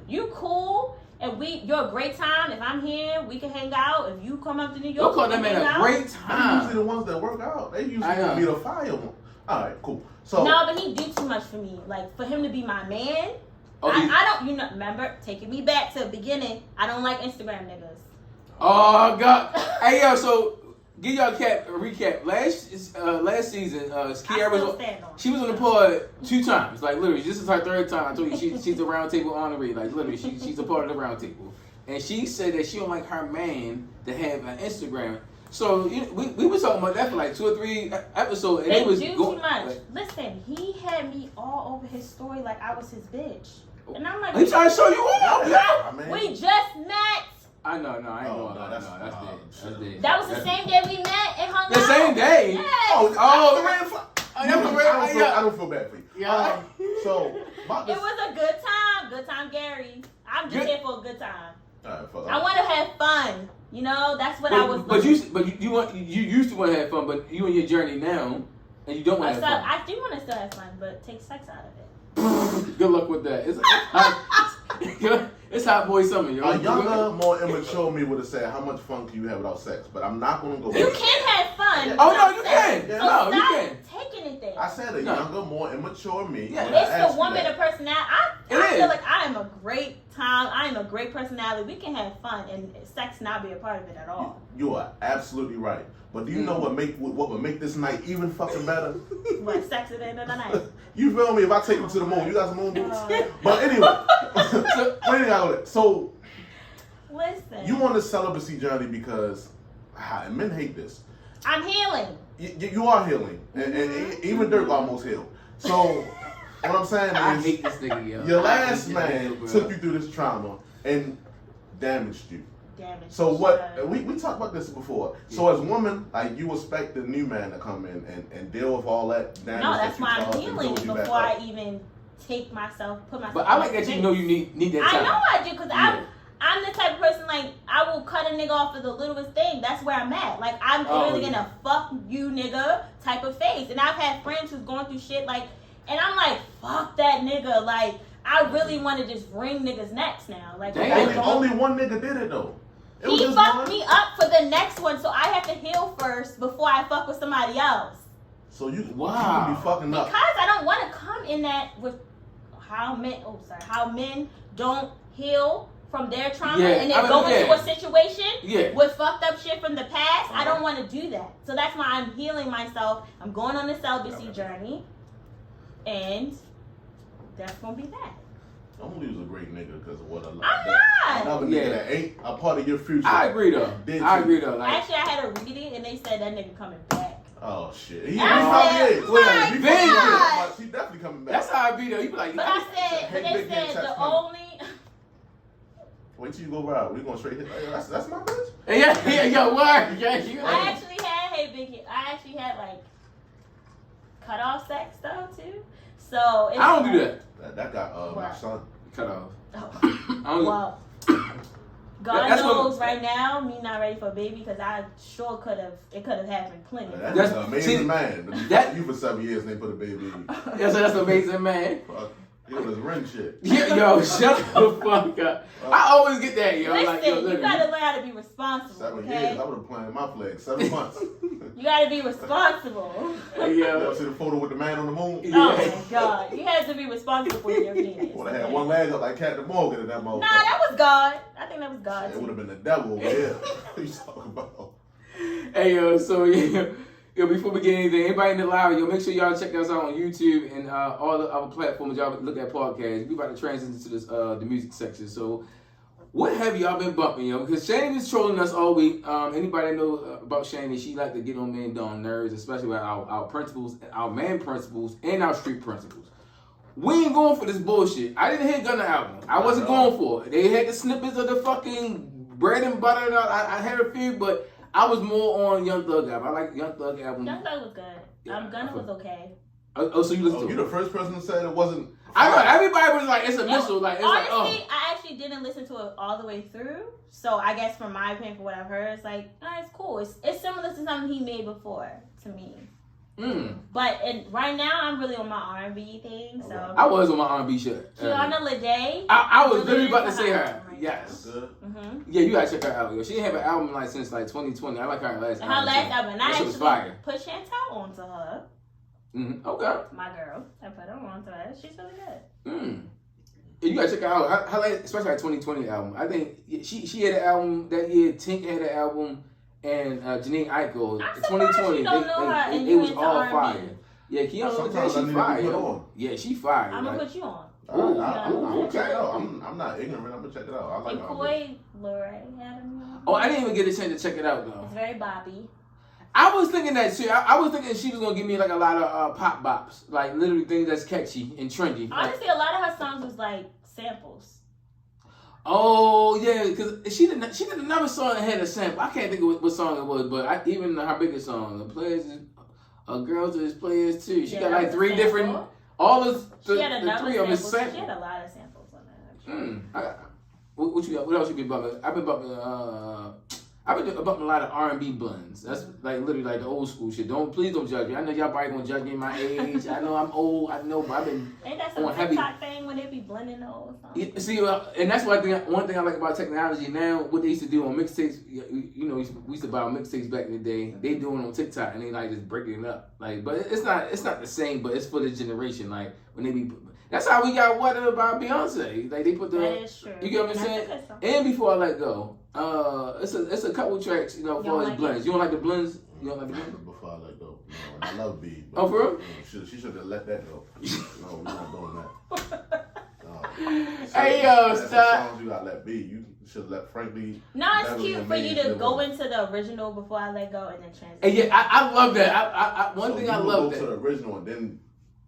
You cool, and you're a great time. If I'm here, we can hang out. If you come up to New York, don't call that man a great time. They're usually the ones that work out. They usually be the fire one. All right, cool. So no, but he do too much for me. Like, for him to be my man, okay. I don't, remember, taking me back to the beginning, I don't like Instagram niggas. Oh, God. Hey, yo, so give y'all a recap. Last season, Kiara she was on the pod 2 times. Like, literally, this is her 3rd time. I told you she's a Roundtable honoree. Like, literally, she's a part of the Roundtable. And she said that she don't like her man to have an Instagram. So we was talking about that for like 2 or 3 episodes, and they it was do going, too much. like, Listen, he had me all over his story like I was his bitch, and I'm like, he trying to show you off, yeah. We just met. I know, no, I ain't going. No, That's dead. That was the same day we met and hung out. The same day. Yes. I don't feel bad for you. Yeah. So it was a good time. Good time, Gary. I'm just here for a good time. I want to have fun. That's what I was. But you used to want to have fun, but you in your journey now, and you don't want to have fun. I do want to still have fun, but take sex out of it. Good luck with that. It's hot boy summer, yo. A younger, more immature me would have said, "How much fun can you have without sex?" But I'm not going to go. You can have fun. Oh no, you can. Yeah. No, you stop can. taking it there. I said a younger, more immature me. Yeah. It's the woman, the personality. I is. feel like I am a great time. I am a great personality. We can have fun and sex not be a part of it at all. You are absolutely right. But do you know what would make this night even fucking better? What, sex at the end of the night? You feel me? If I take you to the moon, you got some moon boots. But anyway, so listen, you on the celibacy journey because men hate this. I'm healing. You are healing, and even Dirk almost healed. So what I'm saying is, I hate this nigga, yo. Your last man took you through this trauma and damaged you. So what we talked about this before. Yeah. So as a woman, like, you expect the new man to come in and deal with all that damage. No, that's why I'm healing before I even put myself. But I like that you know you need that time. I know I do, because I'm the type of person, like, I will cut a nigga off for the littlest thing. That's where I'm at. Like, I'm literally in a fuck you nigga type of phase. And I've had friends who's going through shit, like, and I'm like, fuck that nigga. Like, I really want to just wring niggas' necks now. Like, only one nigga did it though. He fucked me up for the next one, so I have to heal first before I fuck with somebody else. So you can be fucking up. Because I don't want to come in that with how men don't heal from their trauma and then go into a situation with fucked up shit from the past. I don't want to do that. So that's why I'm healing myself. I'm going on a celibacy journey, and that's going to be that. Don't lose a great nigga because of what I'm another nigga that ain't a part of your future. I agree though. Like, actually, I had to read it and they said that nigga coming back. Oh shit. He definitely coming back. That's how I be though. You be like, but they said the only. Wait till you go viral. We going straight hit. That's my bitch. Yo, what? Yeah, I actually had like cut off sex though too. So I don't do that. That got my son cut off. Well, God knows right now, me not ready for a baby because I sure it could have happened plenty. That's an amazing man. You for 7 years and they put a baby in you. That's an amazing man. It was Rin shit. Yo, shut the fuck up. I always get that, yo. Listen, like, yo, you gotta learn how to be responsible. 7 years, I would have planted my flag. 7 months. You gotta be responsible. You ever see the photo with the man on the moon? Yeah. Oh my God. You have to be responsible for your penis. Would have had one leg up like Captain Morgan in that motherfucker. Nah, that was God. I think that was God. It would have been the devil over here. What you talking about? Hey, yo, so Yo, before we get anything, anybody in the live, yo, make sure y'all check us out on YouTube and all the other platforms y'all look at podcasts. We about to transition to this the music section. So, what have y'all been bumping, yo? Because Shannon is trolling us all week. Anybody know about Shannon? She like to get on me and Don nerves, especially with our principles, our man principles, and our street principles. We ain't going for this bullshit. I didn't hear Gunna album. I wasn't going for it. They had the snippets of the fucking bread and butter. I had a few, but I was more on Young Thug album. I like Young Thug album. Young Thug was good. Gunna was okay. Oh, so you listen to it? You're the first person to say it wasn't. I know everybody was like, it's a missile. Like, it's honestly, like, I actually didn't listen to it all the way through. So I guess from my opinion, for what I've heard, it's like, it's cool. It's similar to something he made before to me. But right now, I'm really on my R&B thing. So I was on my R&B shit. Kiana Lede. I was literally about to say her. Yes. Mm-hmm. Yeah, you gotta check her out. Yo. She didn't have an album like since like 2020. I like her last album. Her last album. And I actually fire. put Shantel onto her. Okay. My girl. I put her onto her. She's really good. You gotta check her out. Her last, especially her 2020 album. I think she had an album that year. Tink had an album. And Janine Aiko, 2020, it was all R&B. fire. Yeah, Kiana, she fire. Yeah, she fire. I'm gonna put you on. I'm gonna check it out. I'm not ignorant. I'm gonna check it out. I like it. Koi Lorraine had him. Oh, I didn't even get a chance to check it out though. It's very Bobby. I was thinking that shit. I was thinking she was gonna give me like a lot of pop bops, like literally things that's catchy and trendy. Honestly, a lot of her songs was like samples. Oh yeah, because she did another song that had a sample. I can't think of what song it was, but even her biggest song, the players, girls is players too. She got like three different, all of the three of them samples. She had a lot of samples on that. What you got? What else you been bumping? I've been bumping a lot of R&B blends. That's like literally like the old school shit. Please don't judge me. I know y'all probably gonna judge me my age. I know I'm old. I know, but I've been ain't that some TikTok thing when they be blending the old songs? Yeah, see, and that's one thing I like about technology now. What they used to do on mixtapes, you know, we used to buy mixtapes back in the day. They doing it on TikTok and they like just breaking it up. Like, but it's not the same. But it's for the generation. Like when they be. That's how we got What About Beyonce. Like they put the. That is true. You get what I'm saying? And Before I Let Go, it's a couple tracks, you know, for his blends. You don't like the blends? You don't like the blends? Before I Let Go. No, and I love B. Oh, for real? She should have let that go. No, we're not doing that. Hey yo, stop. Songs you gotta let be. You should let Frankly. No, it's cute for you to go into the original Before I Let Go and then transition. And yeah, I love that. One thing I love that. Go to the original and then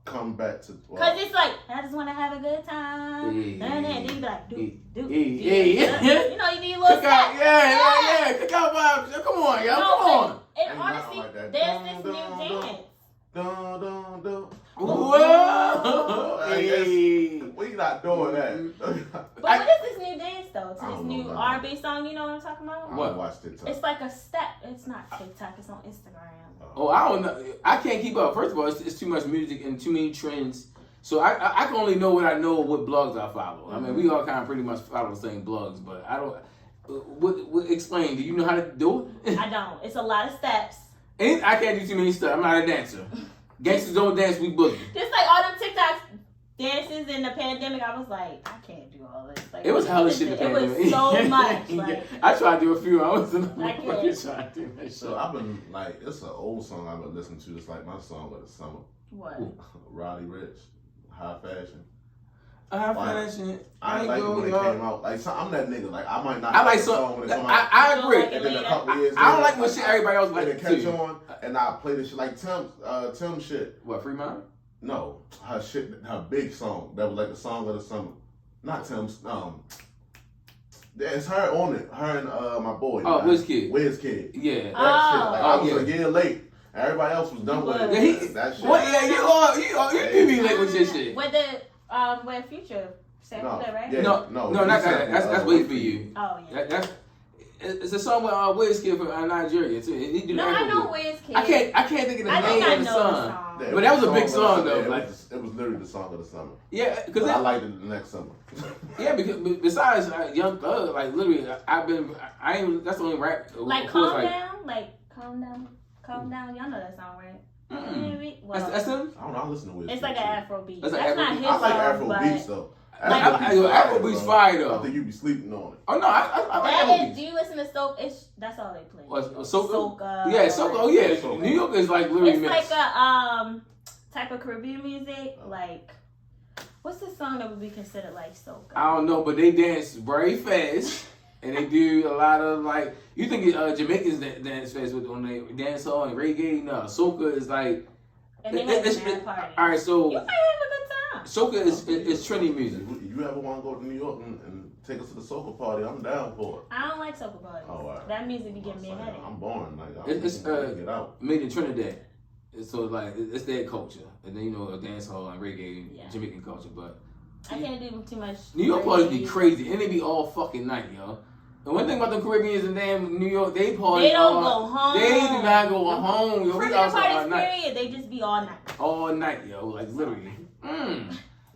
come back to. Cause it's like I just want to have a good time, and then you be like, do. You know, you need a little stuff. Yeah. Cook out vibes. Come on, y'all. Come on. And honestly, there's this new dance. Whoa! We not doing that. But what is this new dance though? To this new R&B song, you know what I'm talking about? What? Watch TikTok. It's like a step. It's not TikTok. It's on Instagram. Oh, I don't know. I can't keep up. First of all, it's too much music and too many trends. So I can only know what I know, what blogs I follow. I mean, we all kind of pretty much follow the same blogs, but I don't. What explain? Do you know how to do it? I don't. It's a lot of steps. And I can't do too many stuff. I'm not a dancer. Gangsters don't dance, we boogie. Just like all them TikTok dances in the pandemic, I was like, I can't do all this. Like, it was hella shit in the pandemic. It was so much. Like, I tried to do a few. I was in the I can't. trying to do that shit. So I've been like, it's an old song I've been listening to. It's like my song of the summer. What? Roddy Ricch, High Fashion. High Fashion. I like it when it came out. Like, so I'm that nigga. Like, I might not. I like the song when it come out. I agree. Like and then a couple years. I don't like when shit everybody else like it it too. catch on, and I play this shit like Tim shit. What, Free Mind? No, her shit, her big song that was like the song of the summer. Not Tim's. It's her on it. Her and my boy. Oh, Wizkid. Wizkid. Yeah. That shit. Like, I was a year late. Everybody else was done with it. Yeah, that shit. Well, yeah, you be late with your shit. With the where Future sampled it, right? Yeah, no, not that. That's waiting for you. Oh yeah. It's a song with Wizkid from Nigeria too. He do no, I know Wizkid. I can't think of the name of the song. Yeah, but that was a big song though. Yeah, like, it was literally the song of the summer. Yeah, because I liked it the next summer. Yeah, because besides Young Thug, like literally, I ain't. That's the only rap. Like Calm Down, Calm Down. Y'all know that song, right? Well, that's him. I don't know. I listen to Wizkid. It's like an Afro beat. That's not his I like song, Afro beats though. Afrobeat's fire though. I think you be sleeping on it. Oh no, I like Afrobeat. Do you listen to Soca? That's all they play. Soca? Yeah, Soca. Oh yeah, Soca. New York is like literally mixed. It's like a type of Caribbean music. Like, what's the song that would be considered like Soca? I don't know, but they dance very fast. And they do a lot of like, you think Jamaicans dance fast on their dance hall and reggae? No, Soca is like. And they have a mad party. All right, so you might have a good time. Soca is trendy music. You ever want to go to New York and take us to the Soca party? I'm down for it. I don't like Soca parties. Oh, right. That music be getting me a headache. I'm boring. Like It's get out. made in Trinidad, so like it's their culture, and then a dance hall and reggae, Jamaican culture. But I can't do too much. New York parties be crazy, and they be all fucking night, yo. The one thing about the Caribbeans and damn New York, they party. They don't go home. They do not go home, yo. Caribbean parties, period. They just be all night. All night, yo. Like literally. I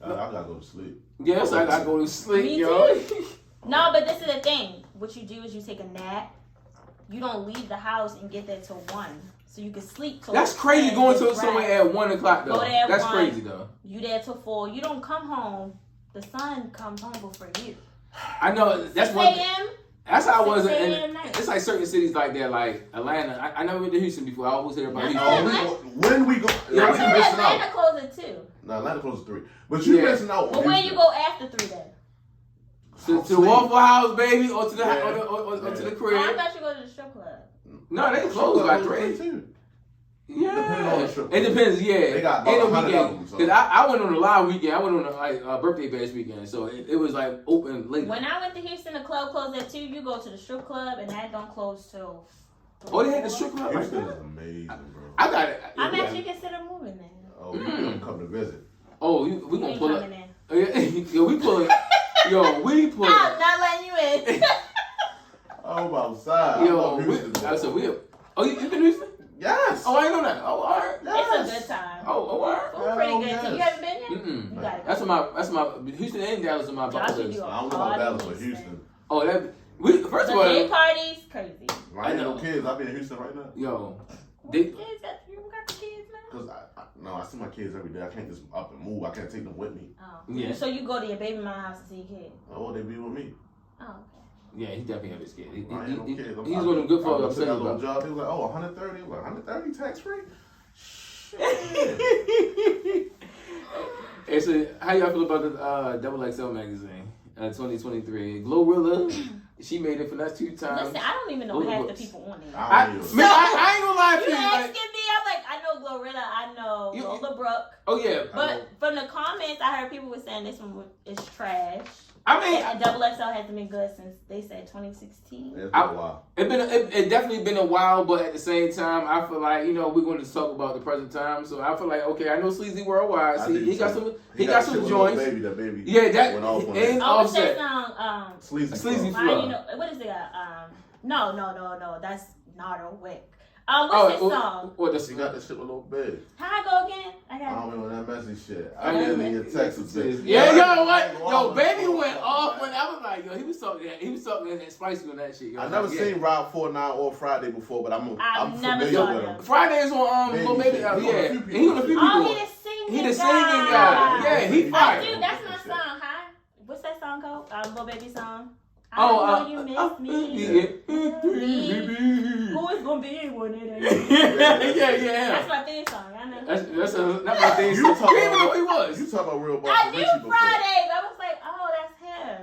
gotta go to sleep. Yes, I gotta go to sleep, Me yo. too. No, but this is the thing. What you do is you take a nap. You don't leave the house and get there till 1. So you can sleep till. That's crazy going to somewhere at 1 o'clock though. Go there at That's 1. crazy though. You there till 4. You don't come home. The sun comes home before you. I know that's 6 one. a.m. That's how I was. 6 And a.m. night. it's like certain cities like that, like Atlanta. I never been to Houston before. I always hear about Houston. When we go, Yeah, you I missing Atlanta out. closes at 2. No, Atlanta closes at 3. But you missing out. But where you go after 3 then? To the Waffle House, baby, or to the or to the crib. Oh, I thought you go to the strip club. No, they close by 3. Yeah, Depending on the strip club. It depends. Yeah, They got ain't about no 100 of them, weekend. so. Cause I went on a live weekend. I went on a birthday bash weekend, so it was like open late. When I went to Houston, the club closed at 2. You go to the strip club, and that don't close till 3. Oh, they had the strip club right Houston there. is amazing, bro. I got it. I'm actually consider moving there. Oh, you gonna come to visit? Oh, we You gonna ain't pull up. coming in. Yo, we pulling. Yo, we pulling. I'm not letting you in. I'm outside. Yo, I said we. Oh, you been to Houston? Yes. Oh, I ain't know that. Oh, all right. It's a good time. Oh, all right. Food pretty good. So you haven't been yet? Mm-mm. You gotta go. That's my Houston and Dallas are my Josh bucket should list. do I don't know about Dallas or Houston. Oh, first The of all, day parties, crazy. I ain't no kids. I be in Houston right now. yo, You got the kids now? Cause I see my kids every day. I can't just up and move. I can't take them with me. Oh. Yeah. So you go to your baby mama house to see your kid? Oh, they be with me. Oh, okay. yeah, he definitely have his kid. I ain't no kids. He's one of them good folks. I'm I saying that little about. job. He was like, oh, 130. I'm like, 130 tax free. Hey, so how y'all feel about the Double XL magazine, 2023? Glorilla, she made it for that's 2 times. Listen, I don't even know half the people on there. I ain't gonna lie to You you. asking me? I'm like, I know Glorilla, I know Lola Brooke. Oh yeah, But from the comments, I heard people were saying this one is trash. I mean, And Double XL hasn't been good since they said 2016. It's been a while. It definitely been a while, but at the same time, I feel like we're going to talk about the present time. So I feel like okay, I know Sleazy Worldwide. See, he got some joints. That baby. Yeah, that went off on and that. What's Offset. that song? Sleazy Why Flow. you know what is it? No. That's Nardo Wick. What's his song? What the She got that shit with Lil Baby. How I go again? I don't remember that messy shit. I I know. didn't get Texas bitch. Yeah, yo, what? Yo, Baby went off when I was like, yo, he was talking that spicy on that shit. Yo. I never seen Route 49 or Friday before, but I'm never familiar saw with them. him. Fridays on Lil Baby. Yeah, and he on a few people. Oh, he the singing He the guy. singing guy. Yeah, he fire. Dude, that's my song. Hi. What's that song called? Lil Baby song. Oh, I know you miss me. Who is gonna be one of them? Yeah. That's my theme song. I know. That's my thing. You didn't even know who he was. You talk about real Boston I knew Richie before. Fridays. I was like, oh, that's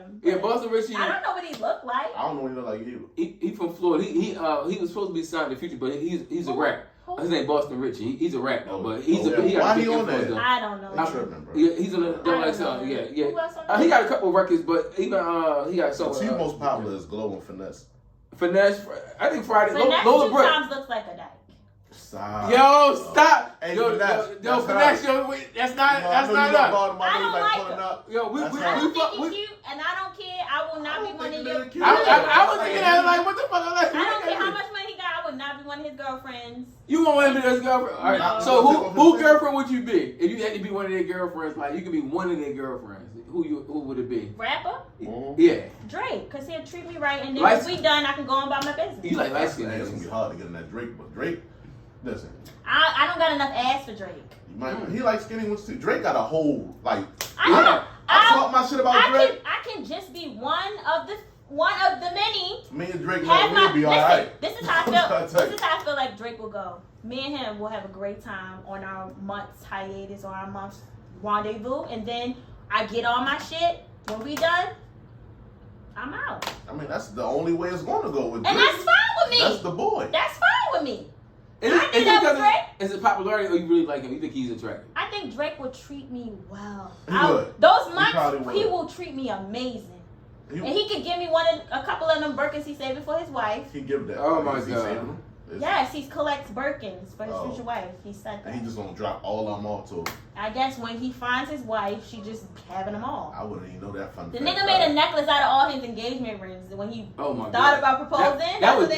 him. Yeah, Boston Richie. I don't know what he looked like. I don't know what he look like either. He from Florida. He was supposed to be signed in the future, but he's a rap. His name Boston Richie. He's a rap though, but he got Why a he big on influence that? though. I don't know. I'm tripping, bro. Yeah, he's on the Double XL. Yeah. Who else on He got a couple of records, but he got So some. the two most popular is Glow and Finesse. Finesse. I think Friday. Finesse Lola two Brooke. times looks like a dyke. Stop. Yo, stop. Hey, Yo, Finesse. Yo, that's not us. I don't like him. Yo, we I don't think he's we. cute, and I don't care. I will not be one of your. I was thinking that like, what the fuck? I don't care how much money he got. I would not be one of his girlfriends. You want one of his girlfriends? All right. No. So who girlfriend would you be if you had to be one of their girlfriends? Like you could be one of their girlfriends. Who would it be? Rapper? Yeah. Drake, cause he'll treat me right, and then Light- if we done, I can go on about my business. You like light skin It's gonna be niggas. hard to get in that Drake, but Drake, listen. I don't got enough ass for Drake. He likes skinny ones too. Drake got a whole like. I talk my shit about Drake. I can just be one of the many. Me and Drake we'll be alright. This is how I feel like Drake will go. Me and him will have a great time on our month's hiatus or our month's rendezvous, and then I get all my shit. When we done, I'm out. I mean, that's the only way it's going to go with Drake. And that's fine with me. That's the boy. That's fine with me. Is it popularity or you really like him? You think he's attractive? I think Drake would treat me well. He would. Those months, he will treat me amazing. And he could give me a couple of them Birkins he saved for his wife. He give that. Oh my God. Yes, he collects Birkins for his future wife. He said that. And he just gonna drop all of them off to her. I guess when he finds his wife, she just having them all. I wouldn't even know that fun The fact. nigga made a necklace out of all his engagement rings when he thought God. about proposing. That was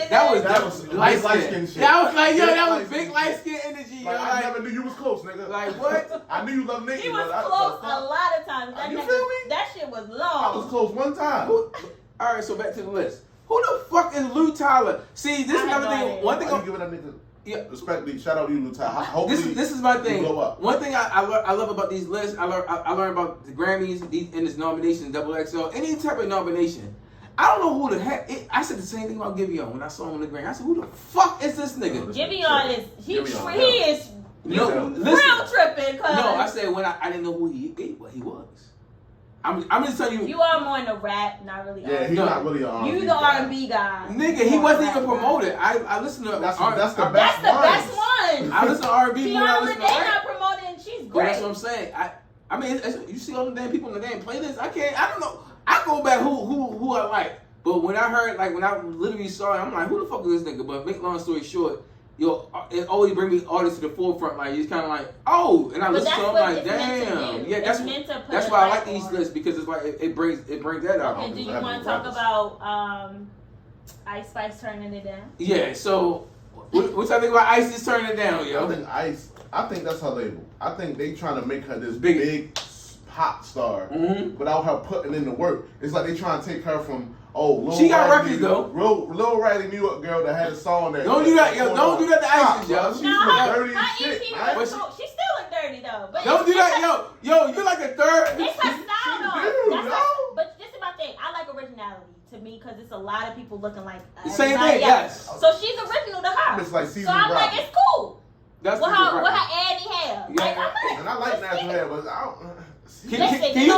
light skin shit. That was like, yo, that was big light skin energy. Like, I never knew you was close, nigga. Like what? I knew you loved niggas. He was close a lot of times. You feel me? That shit was long. I was close one time. All right, so back to the list. Who the fuck is Lou Tyler? See, this is another thing. One thing. I'm giving that nigga. Yeah, respectfully, shout out to you, Lou Tyler. Hopefully, this is my thing. Blow up. One thing I love about these lists, I learned about the Grammys and this nomination, XXL, any type of nomination. I don't know who the heck. I said the same thing about Giveon when I saw him on the Grammy. I said, who the fuck is this nigga? Giveon is he is real tripping. No, I said when I didn't know who what he was. I'm just telling you. You are more in the rap, not really. Yeah, he's not really an R&B. You the R&B guy. Nigga, he wasn't even promoted. I listened to that's the best one. I listen to R&B when I listen to rap. They not promoted, and she's great. But that's what I'm saying. I mean, you see all the damn people in the damn playlist. I don't know. I go back who I like. But when I heard, like, when I literally saw it, I'm like, who the fuck is this nigga? But make long story short, yo, it always bring me artists to the forefront. Like, it's kind of like, oh, and I listen to them like, damn. Yeah, that's why I like these lists, because it's like, it brings that out. And do you want to talk about Ice Spice turning it down? Yeah, so, what you think about Ice is turning it down, yo? I think that's her label. I think they trying to make her this big pop star without her putting in the work. It's like they trying to take her from she got records though. Lil Riley New York girl that had a song that. Don't do that, yo. Don't do that to Isis, yo. She's dirty as shit. She still look dirty though. But don't do that, yo. You're like a third. It's her style though. But this is my thing. I like originality to me because it's a lot of people looking like the same thing. Yes. So she's original to her. It's like so I'm like, it's cool. That's what her Annie hair. Yeah. Like, and I like natural hair, but I don't. Can you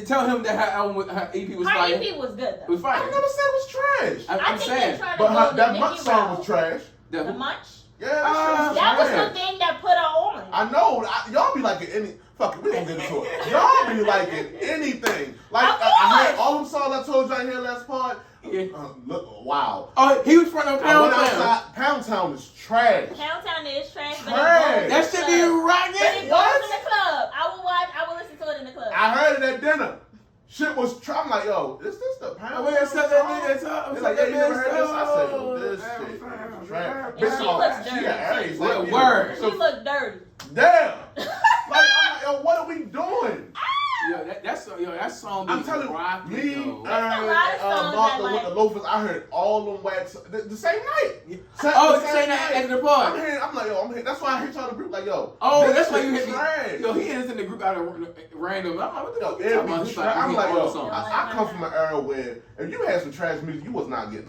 tell him that her EP was fire? Her EP was good though. It was fire. I never said it was trash. I'm saying. But that Munch song was trash. The Munch? Yeah, that was the thing that put her on. I know. Y'all be liking any. Fuck it, we don't get into it. Y'all be liking anything. Like, I heard all them songs I told y'all here last part. Yeah. Look, wow. Oh, he was front of Pound Town. Pound Town is trash. Pound Town is trash. That shit be rocking. But it goes in the club. I will listen to it in the club. I heard it at dinner. Shit was I'm like, yo, is this the Pound Town song? It's like, yeah, you never heard this? I said, yo, this shit is trash. Bitch, she looks dirty. She got Aries. What word? She look dirty. Damn. Like, I'm like, yo, what are we doing? That song. I'm telling you, me, Martha with the loafers, I heard all them wax the same night. The same night at the party. I'm like, yo, I'm here. That's why I hit y'all the group, like, yo. Oh, that's why you hit me. Yo, he is in the group out of random. I'm like, what the fuck you talking about? I'm like, yo, I come from an era where if you had some trash music, we was not going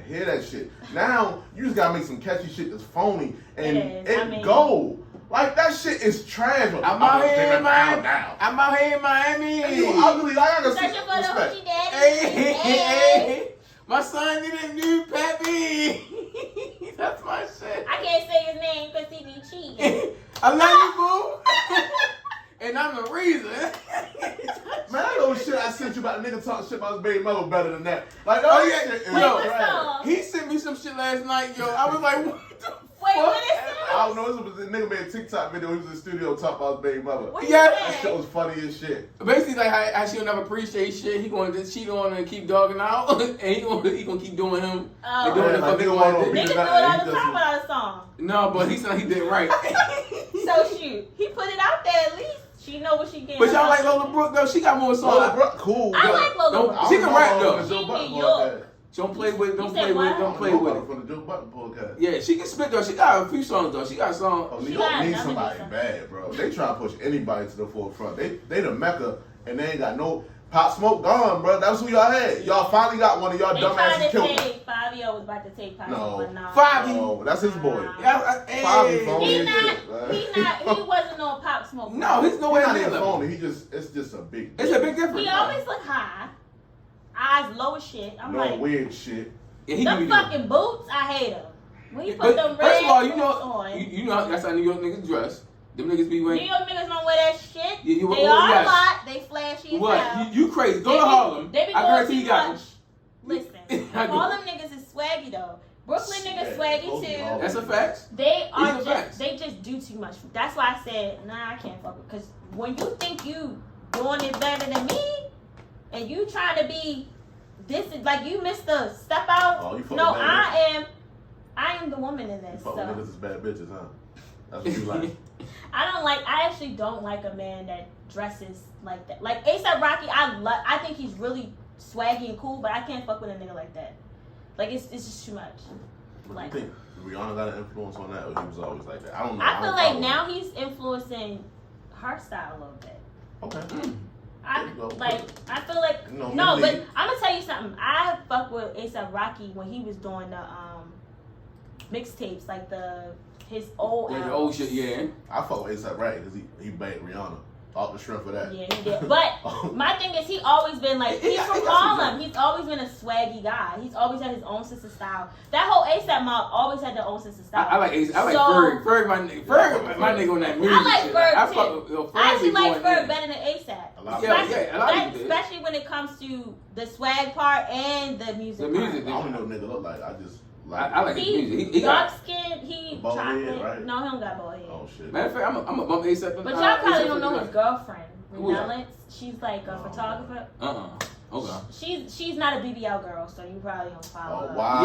to hear that shit. Now, you just got to make some catchy shit that's phony and it go. Like, that shit is trash. I'm out here in Miami. And you ugly. Like, I Searching for the hoochie daddy. Hey. My son need a new pappy. That's my shit. I can't say his name because he be cheating. I love you, boo. And I'm the reason. Man, I know shit I sent you about the nigga talking shit about his baby mother better than that. Like, he sent me some shit last night, yo. I was like, what the fuck? What is it? I don't know. This was a nigga made a TikTok video. He was in the studio talking about his baby mother. That shit was funny as shit. Basically, like how she'll never appreciate shit. He going to cheat on her and keep dogging out, and he gonna keep doing him. And doing the fucking niggas do it all the time without a song. No, but he said he did right. So shoot, he put it out there at least. She know what she getting. But y'all like Lola Brooke though? She got more songs. Lola Brooke, cool. I like Lola Brooke. She can rap though. She New York. Don't play with it. Don't play with it. From the Joe Button podcast. Yeah, she can spit though. She got a few songs though. She got songs. Oh, New York needs somebody bad, bro. They try to push anybody to the forefront. They the Mecca, and they ain't got no Pop Smoke gone, bro. That's who y'all had. Y'all finally got one of y'all dumbasses killed. Fabio was about to take Pop Smoke. No, Fabio. That's his boy. Fabio. He wasn't on Pop Smoke. No, he's nowhere near phony. It's just a big. It's a big difference. He always look high, eyes low as shit. I'm like weird shit. Them fucking boots, I hate them. When you put them red boots on, you know that's how New York niggas dress. Them niggas be wearing. New York niggas don't wear that shit. Yeah, they are a lot. They flashy as hell. You crazy? Go to Harlem. They be I going too much. Listen, all them them niggas is swaggy though. Brooklyn niggas swaggy too. That's a fact. They are they just do too much. That's why I said, nah, I can't fuck with. Because when you think you doing it better than me, and you trying to be this is like you missed the step out. Oh, you no, I am the woman in this. You fuck with niggas as bad bitches, huh? That's what you like. I actually don't like a man that dresses like that. Like A$AP Rocky, I think he's really swaggy and cool, but I can't fuck with a nigga like that. Like it's just too much. Like, you think Rihanna got an influence on that, or he was always like that? I don't know. I feel like now he's influencing her style a little bit. Okay. I feel like no, but I'm gonna tell you something. I fuck with A$AP Rocky when he was doing the mixtapes, like his old the old shit. Yeah, I fuck with A$AP Rocky because he banged Rihanna. Off the shrimp for that. Yeah, he did. But my thing is, he always been like, he's from Harlem. He's always been a swaggy guy. He's always had his own sister style. That whole A$AP mob always had their own sister style. I like A$AP. I like Ferg. Ferg, my nigga on that music. I like Ferg too. I actually like Ferg better than A$AP. Especially when it comes to the swag part and the music. I don't know what nigga look like. I just. I like his music. He dark skin, he chocolate. Head, right? No, he don't got bald head. Oh shit. Matter of fact, I'm a bump A$AP. But y'all probably don't know his girlfriend, Rin. She's like a photographer. Okay. She's not a BBL girl, so you probably don't follow her. Wow.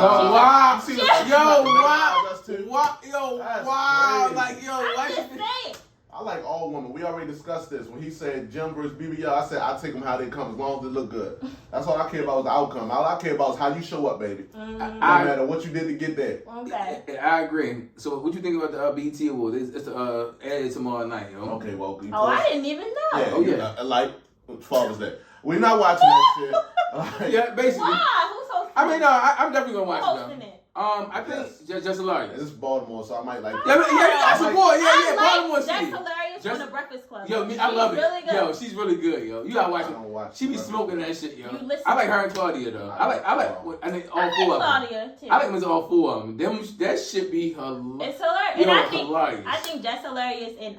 Wow. Like I'm just saying. I like all women. We already discussed this. When he said Jim versus BBL, I said I take them how they come as long as they look good. That's all I care about is the outcome. All I care about is how you show up, baby. No matter what you did to get there. Okay. I agree. So what you think about the BET Awards? It's added tomorrow night, yo. Okay, well. I didn't even know. Yeah. Like Father's Day. We're not watching that shit. Yeah, basically. Why? Who's hosting? I mean, no, I'm definitely gonna watch it. Though. I think just hilarious. It's Baltimore, so I might like. Yeah, I support. Yeah, Baltimore. That's hilarious from the Breakfast Club. Yo, I love it. Really good. Yo, she's really good. Yo, you gotta watch it. She be smoking that shit, yo. I like her and Claudia though. I think all four of them. Claudia too. I like them all four of them. That shit be hilarious. It's hilarious. And I think that's hilarious and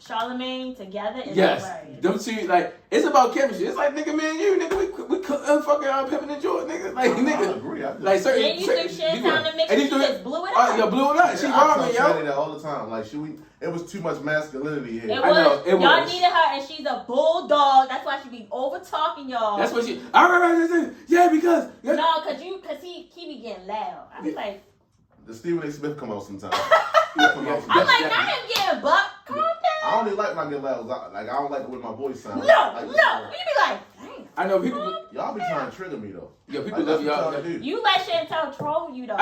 Charlamagne together is hilarious. Them two, like, it's about chemistry. It's like, nigga, me and you, nigga, we fucking Pippen and Jordan, nigga. Like, nigga. I agree. Like, certain. Then you threw shit down the mix and she just blew it up. Yeah, blew it up. She robbed me, yo. I that all the time. Like, it was too much masculinity here. Y'all needed her and she's a bulldog. That's why she be over talking y'all. That's what she. Yeah, because. Yeah. No, cause he be getting loud. I be like. The Stephen A. Smith come out sometimes. I'm like, not him getting buck. Calm down. I don't even like when I get loud. Like, I don't like it when my voice sounds. No. You be like, dang. I know people. Y'all be trying to trigger me though. Yo, people love y'all. You let Shantel troll you though.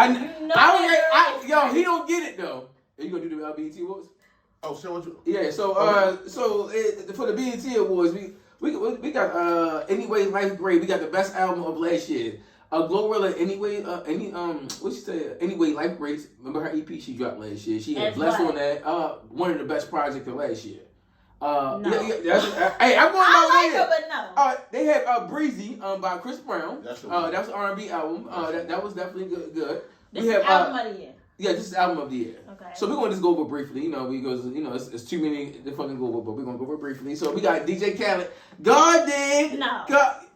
Yo, he don't get it though. Are you gonna do the BET Awards? Oh, so what you? Yeah. So for the BET Awards, we got Anyway Life Great. We got the best album of last year. Glorilla, Anyway, what she say? Anyway, Life Great. Remember her EP she dropped last year? She had Blessed on that. One of the best projects of last year. No. Hey, I'm going I like her, but no. They had Breezy by Chris Brown. That was an R&B album. That was definitely good. This is album of the year. Yeah, this is album of the year. Okay. So we're gonna just go over briefly, because it's too many to fucking go over, but we're gonna go over briefly. So we got DJ Khaled. God did. No.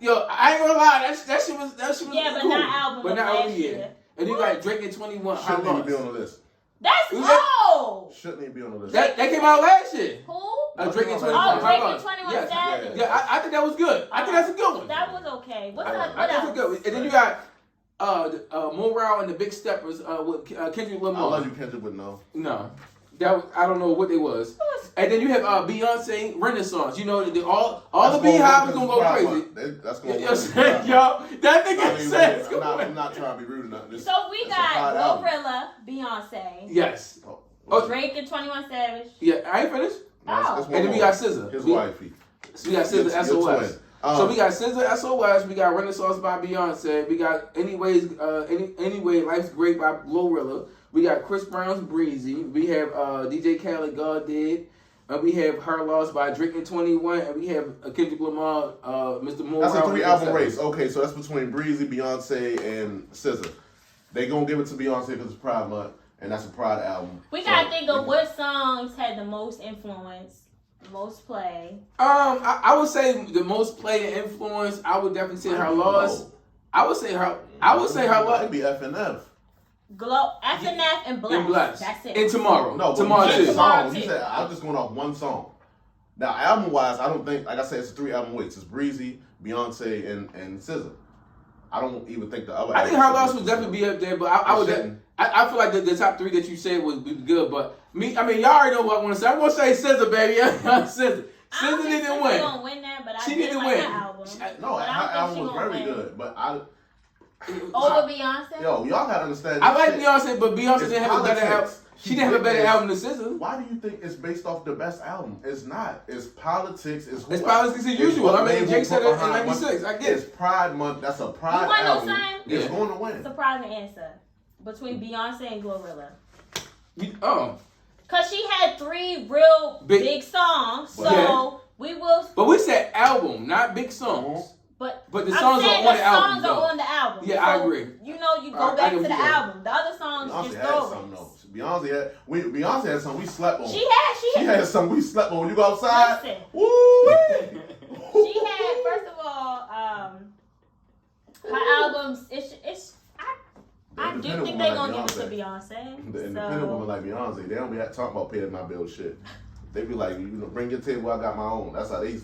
Yo, I ain't gonna lie, that shit was yeah, cool. but not album. But not album year. And you got Drake and 21. Shouldn't even be on the list. That's old. Shouldn't even be on the list. That came out last year. Who? Drake and 21. Oh, Drake and 21 Savage. Yeah, I think that was good. I think that's a good one. That was okay. What else? Good. And then you got Morale and the Big Steppers with Kendrick Lamar. I love you, Kendrick, but no. No. That was, I don't know what they was. And then you have Beyonce Renaissance. You know, all That's the Beehive is gonna gonna go Pride crazy. Month. That's gonna You know what I'm saying, y'all? That nigga says. I'm not trying to be rude enough. So we got Glorilla, Beyonce. Yes. Drake and 21 Savage. Yeah, I ain't finished. Oh. And then we got SZA. His wifey. So we got SZA SOS. So we got SZA SOS. We got Renaissance by Beyonce. We got Anyway Life's Great by Glorilla. We got Chris Brown's Breezy. We have DJ Khaled, God Did. We have Her Loss by Drake and 21. And we have Kendrick Lamar, Mr. Moore. That's a 3-album race. Okay, so that's between Breezy, Beyonce, and SZA. They gonna give it to Beyonce because it's Pride Month, and that's a Pride album. We gotta think of what songs had the most influence, most play. I would say the most play and influence. I would definitely say Her Loss. I would say Her Loss. It'd be FNF. FNF and Bless. That's it. And Tomorrow. No, Tomorrow too. Songs. He said I'm just going off one song. Now, album wise, I don't think, like I said, it's a 3-album race. It's Breezy, Beyonce, and SZA. I don't even think the other. I think Her Loss would definitely be up there, but I feel like the top 3 that you said would be good. But y'all already know what I want to say. I'm gonna say SZA, baby. SZA. SZA didn't win. Gonna win that, but she didn't win. Her album. No, her album was very good, but over Beyonce. Yo, y'all gotta understand. I like Beyonce, but Beyonce didn't have a better album. She didn't have a better album than SZA. Why do you think it's based off the best album? It's not. It's politics. It's politics as usual. I mean, Jake said it in '96. I get it. It's Pride Month. That's a Pride you want album. No sign? It's going to win. Surprising answer between Beyonce and Glorilla. Cause she had 3 real big songs, so we will. But we said album, not big songs. But the songs are on the album. The songs are on the album. Yeah, I agree. You know, you go back to the album. The other songs just throw. Beyonce had some we slept on. She had some we slept on. When you go outside, listen, woo! She had, first of all, her albums. I do think they're gonna give it to Beyonce. The independent woman like Beyonce, they don't be talking about paying my bill shit. They be like, bring your table. I got my own. That's how they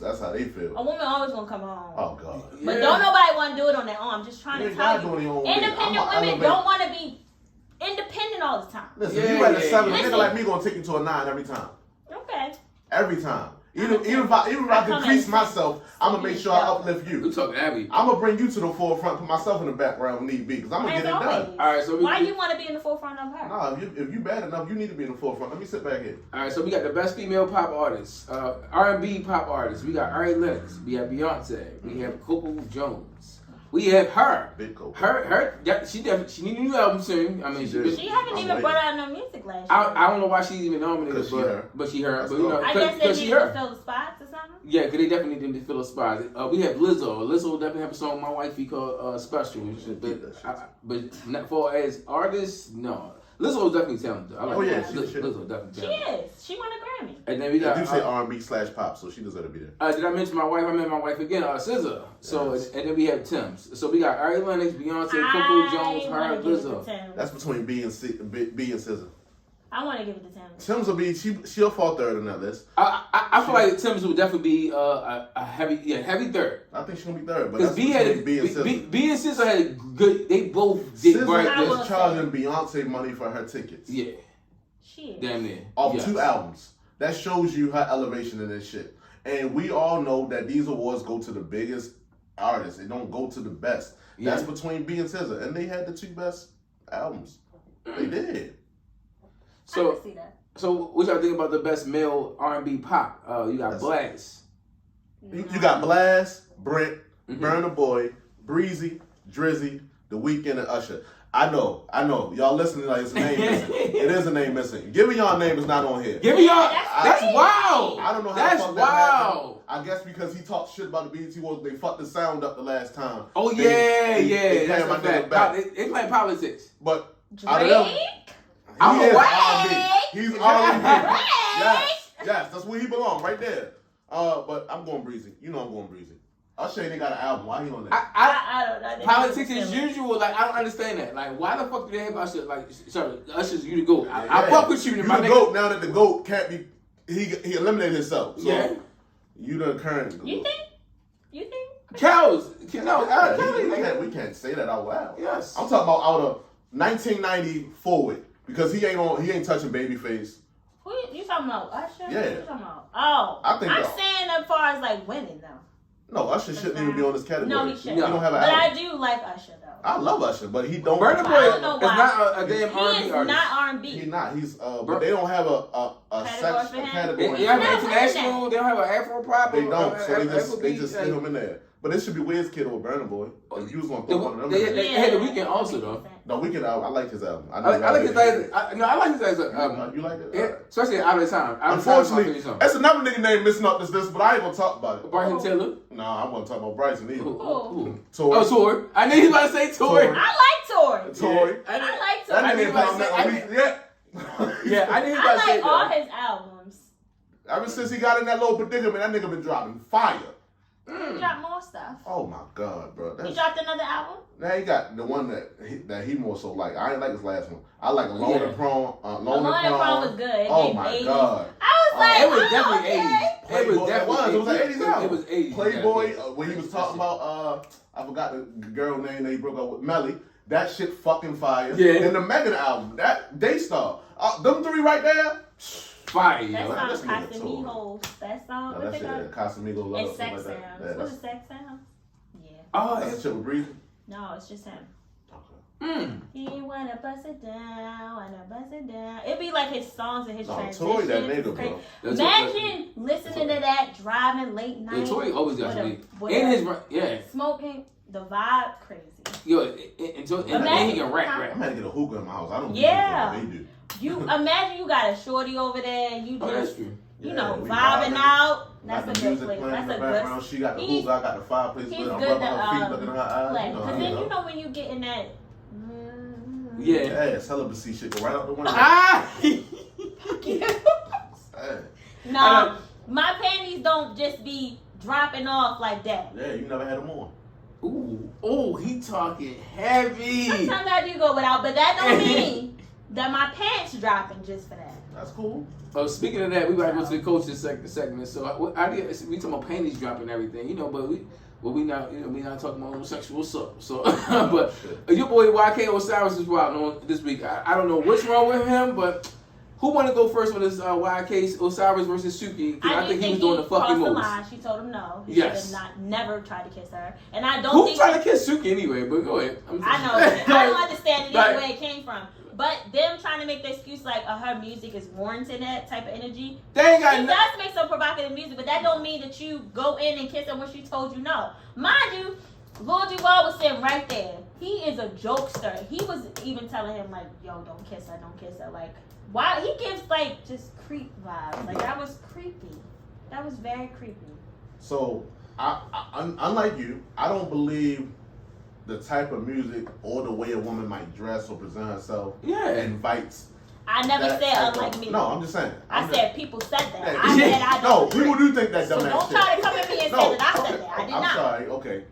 feel. A woman always gonna come home. Oh God. But don't nobody want to do it on their own. I'm just trying to tell you. Independent women don't want to be independent all the time. Listen, you at a 7, a nigga like me gonna take you to a 9 every time. Okay. Every time. Even if I decrease myself, I'm gonna make sure I uplift you. You talking Abby? I'm gonna bring you to the forefront, put myself in the background when need be, because I'm gonna get it done. All right, so why you want to be in the forefront of her? Nah, if you bad enough, you need to be in the forefront. Let me sit back here. All right, so we got the best female pop artists, R&B pop artists. We got Ari Lennox. We have Beyonce. We have Coco Jones. We have her. Big Coco. She need a new album soon. I mean, she haven't even brought out no music last year. I don't know why she's even nominated, but she her. But I guess they need to fill the spots or something. Yeah, because they definitely need to fill the spots. We have Lizzo. Lizzo definitely have a song with my wifey called Special. But not for as artists, no. Lizzo is definitely talented. I like Lizzo definitely talented. She is. She won a Grammy. And then we got. You say R&B/pop, so she deserves to be there. Did I mention my wife? I met my wife again, SZA. So and then we have Tim's. So we got Ari Lennox, Beyonce, Coco Jones, her, and Lizzo. That's between B and SZA. I want to give it to Tim's. Tim's will be she'll fall third in that list. I feel like Tim's would definitely be a heavy third. I think she's gonna be third, but because B and SZA had a good. They both did right. SZA is charging Beyonce money for her tickets. Yeah, she is. Damn near. Off 2 albums. That shows you her elevation in this shit. And we all know that these awards go to the biggest artists. They don't go to the best. Yeah. That's between B and SZA, and they had the 2 best albums. They did. So, I can see that. So what y'all think about the best male R&B pop? You got Blast. You got Blast, Brent, Burna Boy, Breezy, Drizzy, The Weeknd, and Usher. I know. Y'all listening like it's a name missing. It is a name missing. Give me y'all name is not on here. Give me y'all. That's wild. I don't know how that's the fuck wild. That happened. I guess because he talked shit about the BET Awards, they fucked the sound up the last time. Oh they that's a fact. They playing politics. But Drake. I'm R&B. He's R&B. Yes, that's where he belongs, right there. But I'm going Breezy. You know I'm going Breezy. Usher ain't got an album. Why he on that? I don't know. Politics as usual. Like I don't understand that. Like why the fuck do they have Usher? Like sorry, Usher's you the GOAT. I fuck with you. You the GOAT now that the GOAT can't be. He eliminated himself. So you the current. You think? Cows. We can't say that out loud. Yes. I'm talking about out of 1990 forward because he ain't touching Babyface. talking about Usher? Yeah. What you talking about? Oh, I think I'm so. saying as far as like winning though. No, Usher shouldn't even be on this category. No, he shouldn't. He don't have an But album. I do like Usher though. I love Usher, but he don't. Burna Boy I don't know is why. not a damn He R&B is artist. not R&B. He's not. He's but they don't have a Category for him? category. They have No, an international. They don't have an Afro pop. They don't, so they Afrobeat, just stick him in there. But it should be Wizkid or Burna Boy. If you was gonna throw one of them, in there. They had the Weeknd also though. No, Weeknd. I like his album. I like his album. I like his album. You like it? Yeah, especially Out of Time. Unfortunately, that's another nigga name missing up this, but I ain't gonna talk about it. Bryson Tiller. No, I'm gonna talk about Bryson either. Who? Tory. Oh, Tory. I knew he was about to say Tory. Tory. I like Tory. Tory. I like That Tory. nigga ain't found that on me yet. Yeah, I knew he was about to I say like all that. his albums. Ever since he got in that little predicament, that nigga been dropping fire. He dropped more stuff. Oh my god, bro. He dropped another album? Now he got the one that he more so like. I ain't like his last one. I like Alone and Prom. Alone and Prom was good. Oh my 80s. god. I was like, It was definitely okay. 80s. It was Playboy, definitely it was an 80s album. It was 80s. Playboy, when he was talking about, I forgot the girl name that he broke up with, Melly. That shit fucking fire. Yeah. And the Megan album, that Daystar. Them three right there. Fire. That yo. song, This nigga Casamigos. That song, No, what that they shit, call it? Casamigo Love. It's Sex Sounds. Sounds. Yeah, What is Sex Sounds? Yeah. Oh, that's the it's shit with Breezy. No, it's just him. Okay. He wanna bust it down, wanna bust it down. It'd be like his songs and his No, transitions. Tory, that nigga, It's crazy. bro. That's Imagine listening to that driving late Yeah, night. Tory always got with to a- be. with And a- his, yeah. smoking, the vibe, crazy. Yo, and he can rap. I'm gonna get a hookah in my house. I don't do Yeah. what they do. You imagine you got a shorty over there and you Oh, that's just, true. you Yeah, know, we vibing vibing. out. That's Got a the good music place. playing in That's the a background. good She got the he's- hookah. I got the fireplace. he's With I'm good rubbing to, her feet, looking in her eyes. play. You know, Because you then know. you know when you get in that. Yeah. Yeah, celibacy shit go right out the window. Ah! Hey. No, my panties don't just be dropping off like that. Yeah, you never had them on. Ooh, he talking heavy. Sometimes I do go without, but that don't mean that my pants dropping just for that. That's cool. Oh, speaking of that, we gotta go to the coaching segment. So I did. We talking about panties dropping and everything, you know. But we not, you know, we not talking about homosexual stuff. So, but your boy YK Osaris is out on this week. I don't know what's wrong with him, but who want to go first with this YK Osaris versus Suki? Because I think he was doing the fucking most. most. She told him no. He Yes. should have never tried to kiss her. And I don't Who think tried to kiss Suki anyway? But go ahead. I know. I don't understand it Like- either way it came from. But them trying to make the excuse like her music is warranting that type of energy. They ain't got She no. does make some provocative music, but that don't mean that you go in and kiss her when she told you no. Mind you, Lil Duval was sitting right there. He is a jokester. He was even telling him like, "Yo, don't kiss her, don't kiss her." Like, why? He gives like just creep vibes. Like that was creepy. That was very creepy. So, unlike you, I don't believe the type of music or the way a woman might dress or present herself Yeah. invites. I never that said type unlike of- me. No, I'm just saying. I said people said that. Yeah. I said I No, don't. people do think that So dumbass don't shit. try to come at me and say that I said that. I did I'm not. sorry. Okay,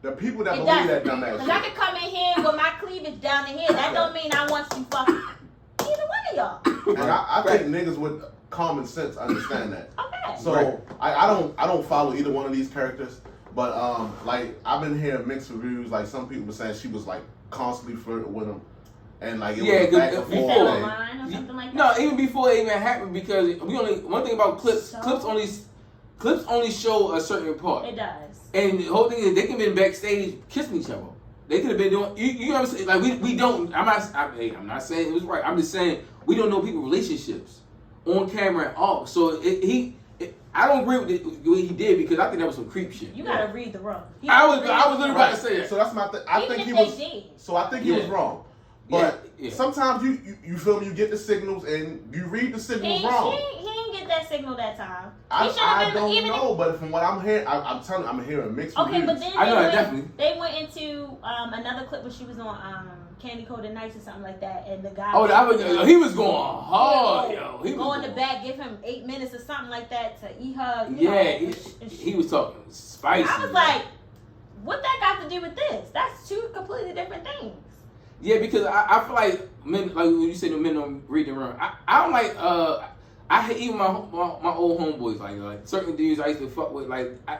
the people that It believe doesn't. that dumbass Because I shit. could come in here with my cleavage down to here. That don't mean I want to fuck either one of y'all. And I think niggas with common sense understand that. Okay. So Right. I don't follow either one of these characters, but like I've been hearing mixed reviews. Like some people were saying she was like constantly flirting with him, and like it Yeah, was back and good- Is forth. that before. and- online or something like No, that? even before it even happened, because we only one thing about clips. So? Clips only show a certain part, It does. and the whole thing is they can be backstage kissing each other. They could have been doing. You know what I'm saying? Like we don't. I'm not saying it was right. I'm just saying we don't know people's relationships on camera and off. So I don't agree with what he did because I think that was some creep shit. You gotta read the room. You I gotta was read literally the about to room. say that. So that's my thing. I Even think if he they was. did. So I think he was Yeah. wrong. But Yeah. sometimes you feel me. You get the signals and you read the signals wrong. He didn't get that signal that time. I don't even know, but from what I'm hearing, I'm telling you, I'm hearing mixed Okay, reviews. but then I know, they, definitely. they went into another clip where she was on Candy Coated Nights or something like that, and the guy. He was going hard, yo. He was go in the going- back, give him 8 minutes or something like that to eat her. You Yeah, know, he was talking spicy. I was like, what that got to do with this? That's two completely different things. Yeah, because I feel like men, like when you say the men don't read the room. I don't like I hate even my old homeboys like certain dudes I used to fuck with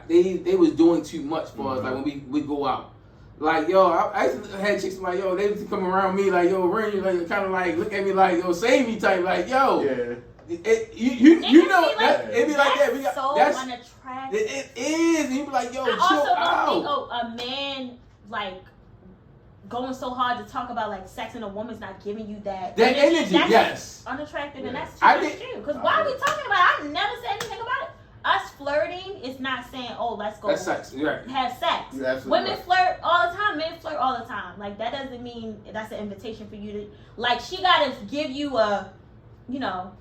they was doing too much for us like when we go out. Like yo, I used to have chicks like yo, they used to come around me like yo, Rin, like kind of like look at me like yo, save me type like yo. Yeah. you know like, that it be like that. We got so that's unattractive. it is, and you be like, yo, I chill also out. don't think a man like going so hard to talk about like sex and a woman's not giving you that energy. That's yes, unattractive, and that's I too much too. Because why are we talking about it? I never said anything about it. Us flirting is not saying, oh, let's go that's sex. Right. have sex. Women flirt all the time, men flirt all the time. Like that doesn't mean that's an invitation for you to like. She gotta give you a, you know,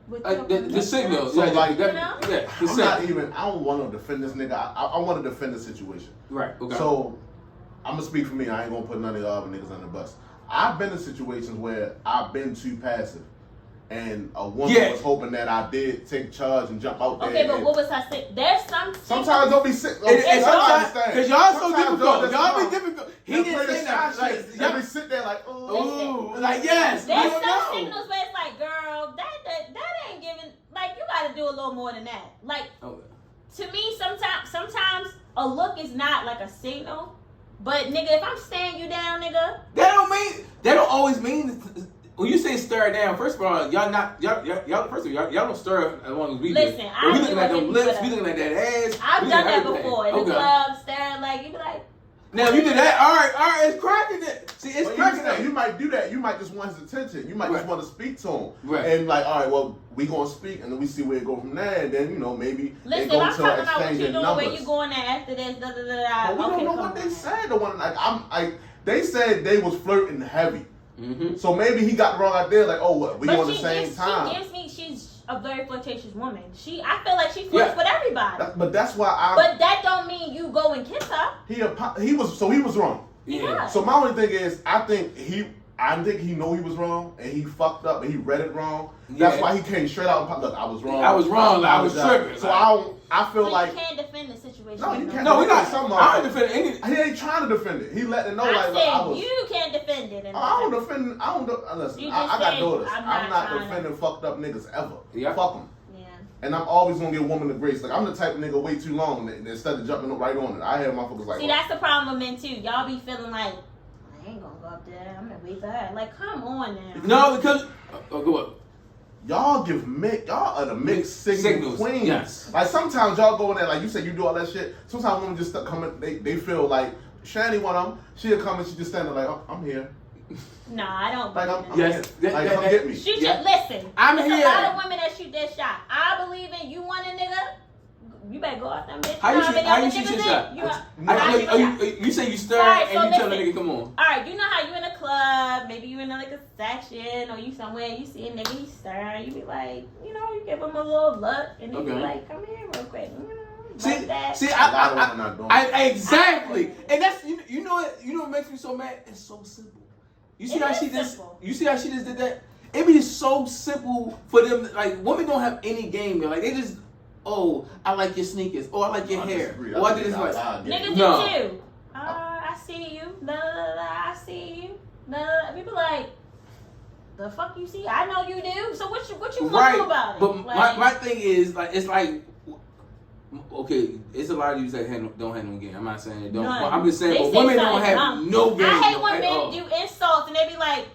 with the signal. So like, you know? Yeah, I'm not even. I don't want to defend this nigga. I want to defend the situation. Right. Okay. So I'm gonna speak for me. I ain't gonna put none of y'all other niggas on the bus. I've been in situations where I've been too passive. And a woman was hoping that I did take charge and jump out there. Okay, but what was I saying? There's some. Sometimes don't be sick. Because y'all so difficult. Y'all be difficult. He didn't say that. Like, y'all be sit there like, ooh, like yes. There's some signals where it's like, girl, that ain't giving. Like you got to do a little more than that. Like to me, sometimes a look is not like a signal. But nigga, if I'm staring you down, nigga, that don't always mean. When you say stir down, first of all, y'all don't stir as long as we do. Listen, we looking at them lips, we looking at that ass. I've done that before in the club, staring like you be like. Now if you did that, all right, it's cracking it. See, it's cracking it. You might do that. You might just want his attention. You might just want to speak to him. Right. And like, all right, well, we gonna speak, and then we see where it go from there, and then maybe listen, they go I'm to talking about what you doing, numbers. where you going at after this, But we don't know what they said. The one they said they was flirting heavy. Mm-hmm. So maybe he got the wrong idea. Like, oh, what? We on the same time. She gives me. She's a very flirtatious woman. I feel like she flirts with everybody. But that's why But that don't mean you go and kiss her. He was wrong. Yeah. So my only thing is, I think he know he was wrong, and he fucked up, and he read it wrong. That's why he came straight out and popped, look, I was wrong. I was wrong. I was tripping. So I feel like you can't defend the situation. No, you can't. No, we're not. I don't defend any. He ain't trying to defend it. He letting it know you can't defend it. I don't defend. Listen, I got daughters. I'm not defending fucked up niggas ever. Yeah. Fuck them. Yeah. And I'm always gonna give a woman the grace. Like I'm the type of nigga way too long instead of jumping right on it. I have motherfuckers like. See, that's the problem with men too. Y'all be feeling like. I ain't gonna go up there. I'm gonna wait for her. Like, come on now. No, because go up. Y'all are the mixed signal queens. Yes. Like sometimes y'all go in there, like you said, you do all that shit. Sometimes women just come in, they feel like Shani one of them. She'll come and she just stand there like, oh, I'm here. No, I don't. Like I'm yes, here. Like come get me. She just listen. I'm There's here. a lot of women that shoot their shot. I believe in you want a nigga. You better go out there, bitch. How you shoot your shot? You say you stir and you tell the nigga come on. Alright, you know how you in a club, maybe you in like a section or you somewhere, you see a nigga, he stir, you be like, you give him a little look and then you be like, come here real quick. See, exactly. And that's you know what makes me so mad? It's so simple. You see how she just did that? It be so simple for them. Like women don't have any game, man. Like they just, oh, I like your sneakers. Oh, I like your hair. Oh, I did this like. Niggas do too. I see you. I see you. People like, the fuck you see? I know you do. So what you want to do about it? But like, my thing is like it's like. Okay, it's a lot of you that don't have no game. I'm not saying don't. I'm just saying, but women don't have no game. I hate when men do insults and they be like,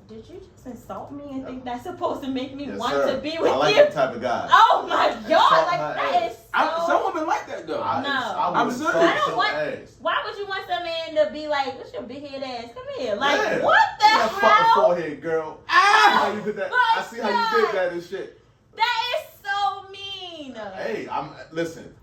"Did you just insult me and think that's supposed to make me want to be with you?" I like that type of guy. Oh my god, like that is so. Some women like that though. I'm serious. I don't want. Why would you want some man to be like, "What's your big head ass? Come here." Like what the hell? Fucking forehead, girl. I see how you did that. I see how you did that and shit. That is so mean. Hey,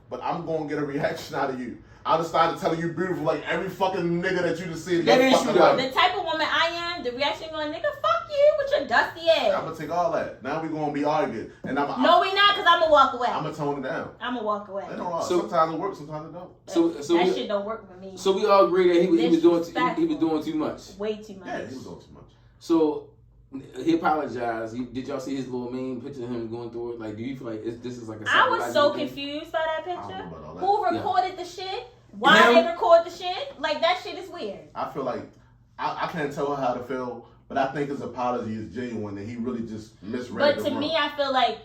but I'm gonna get a reaction out of you. I'll just start telling you beautiful like every fucking nigga that you just see. That is true. The type of woman I am, the reaction going, nigga, fuck you with your dusty ass. I'm gonna take all that. Now we gonna be arguing, and no, we not, cause I'm gonna walk away. I'm gonna tone it down. I'm gonna walk away. Sometimes it works, sometimes it don't. So that shit don't work for me. So we all agree that he was doing too much. Way too much. Yeah, he was doing too much. So he apologized. Did y'all see his little meme picture of him going through it? Like, do you feel like this is like a? I was so confused by that picture. Who recorded the shit? Why they record the shit? Like that shit is weird. I feel like I can't tell her how to feel, but I think his apology is genuine and he really just misread. But to me, I feel like